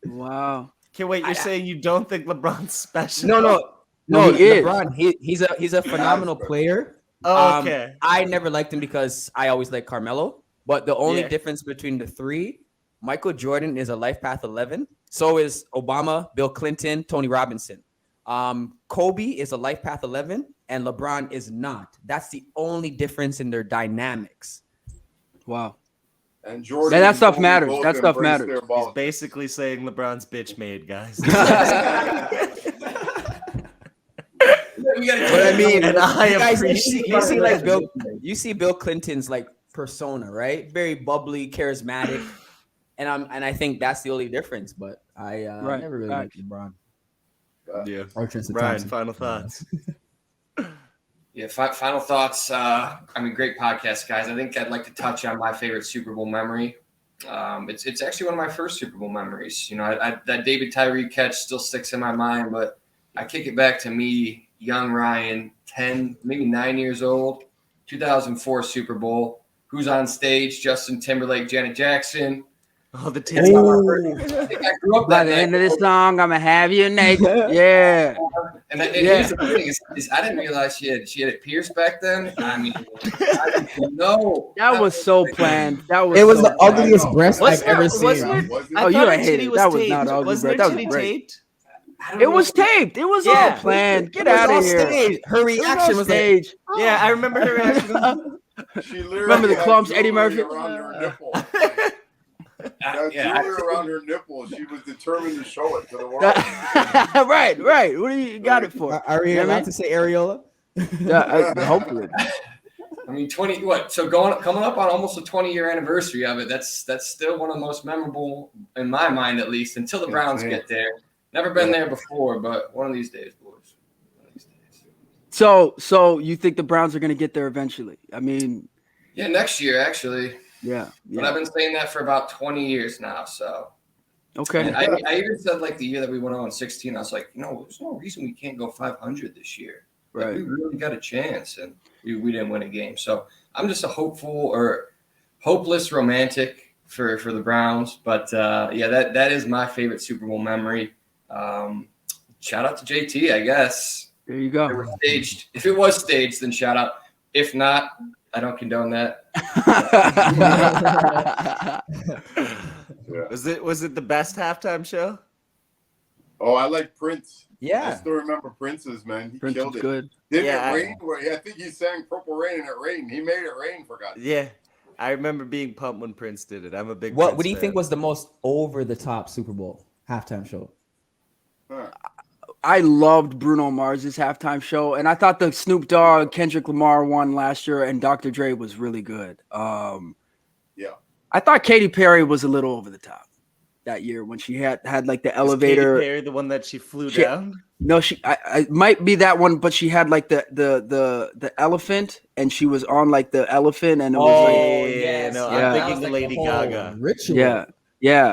Wow. Okay, wait, you're saying you don't think LeBron's special? No, LeBron, he's a phenomenal player. Oh, okay. I never liked him because I always liked Carmelo. But the only difference between the three, Michael Jordan is a life path 11. So is Obama, Bill Clinton, Tony Robinson. Kobe is a life path 11 and LeBron is not. That's the only difference in their dynamics. Wow. And Jordan that and stuff Kobe matters. both That stuff embrace matters. their He's ball. basically saying LeBron's bitch made, guys. We gotta But I mean, And I you guys, appreciate you see like you see Bill Clinton's like persona, right? Very bubbly, charismatic, and I think that's the only difference. But I Right. never really liked LeBron. Yeah. Or Tristan Ryan, Thompson. final thoughts. Yeah, final thoughts. I mean, great podcast, guys. I think I'd like to touch on my favorite Super Bowl memory. It's actually one of my first Super Bowl memories. You know, that David Tyree catch still sticks in my mind, but I kick it back to me, young Ryan, 10, maybe 9 years old, 2004 Super Bowl. Who's on stage? Justin Timberlake, Janet Jackson. Oh, the tits. I grew up By that the end night. of this song, I'm gonna have you naked. Yeah. And here's the thing: is I didn't realize she had it pierced back then. I mean, I didn't know. That was so planned. That was. It was so the planned. ugliest breast I've Wasn't ever it- seen. wasn't Was it? Oh, you're a her hater. titty was That was taped. not ugly, Wasn't bro. her That was titty great. taped? I don't It know was if- taped. It was Yeah. all planned. Get It was out on of here. stage. Her It was on reaction was like, stage. Yeah, I remember her reaction. She literally Remember the had clumps, Eddie jewelry Murphy? around her nipple. That yeah, jewelry around her nipple. She was determined to show it to the world. Right. What do you got it for? are we You know what I allowed mean? to say areola? Hopefully. I mean, 20 what? So coming up on almost a 20-year anniversary of it. That's still one of the most memorable in my mind, at least, until the Browns get there. Never been there before, but one of these days, boys. One of these days. So you think the Browns are gonna get there eventually? I mean, Yeah, next year actually. yeah. But I've been saying that for about 20 years now. So Okay. and I even said like the year that we went on 16, I was like, there's no reason we can't go 500 this year. Like, Right. we really got a chance, and we didn't win a game. So I'm just a hopeless romantic for the Browns. But yeah, that is my favorite Super Bowl memory. Shout out to JT, I guess. There you go. It was staged. If it was staged, then shout out. If not, I don't condone that. Was it the best halftime show? Oh, I like Prince. I Yeah. still remember Prince's, man. He Prince killed is it. good. Didn't Yeah, it rain? I think he sang Purple Rain and it rained. He made it rain for God's sake. Yeah, I remember being pumped when Prince did it. I'm a big. What Prince do you fan. think was the most over the top Super Bowl halftime show? Huh. I loved Bruno Mars's halftime show, and I thought the Snoop Dogg, Kendrick Lamar one last year, and Dr. Dre was really good. Yeah. I thought Katy Perry was a little over the top that year when she had like the Was elevator. Katy Perry, the one that she flew She- down. No, I might be that one, but she had like the elephant, and she was on like the elephant, and it was like No, Yeah. I'm thinking Lady Gaga. Ritual. yeah.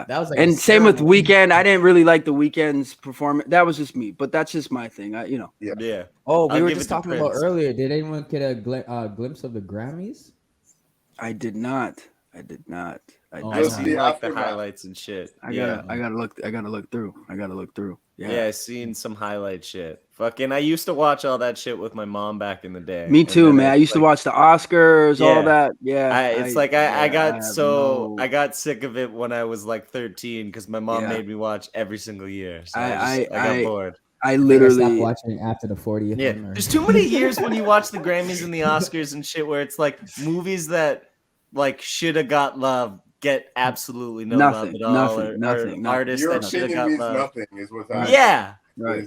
That was like And a same with ceremony. Weeknd. I didn't really like the Weeknd's performance. That was just me, but that's just my thing. Yeah. Oh, we I'll were give just it to talking about Prince. earlier. Did anyone get a glimpse of the Grammys? I did not. I Oh, I've Just seen the like the aftermath. highlights and shit. gotta look through. Yeah, I seen some highlight shit. Fucking, I used to watch all that shit with my mom back in the day. Me And too, then man. I used to watch the Oscars, Yeah. all that. Yeah. I I got sick of it when I was like 13 because my mom Yeah. made me watch every single year. So I got bored. I Stopped literally watching after the 40th. Yeah, one, or- there's too many years when you watch the Grammys and the Oscars and shit where it's like movies that like should have got love get absolutely no love Nothing, at all, nothing, or nothing. artists Your that should have opinion got means love. nothing, is what that Yeah, right.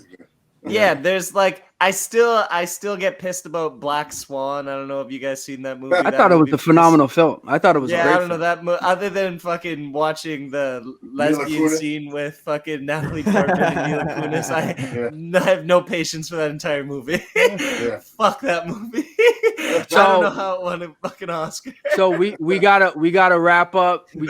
yeah. There's like I still get pissed about Black Swan. I don't know if you guys seen that movie. I That thought it was movie a phenomenal film. I thought it was a Yeah, great I don't know film. that. Other than fucking watching the lesbian Kunis. scene with fucking Natalie Portman and Mila Kunis, I have no patience for that entire movie. Yeah. Fuck that movie. I don't know how it won a fucking Oscar. So we gotta wrap up. We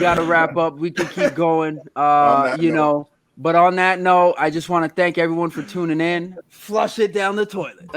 can keep going. that note. But on that note, I just want to thank everyone for tuning in. Flush it down the toilet.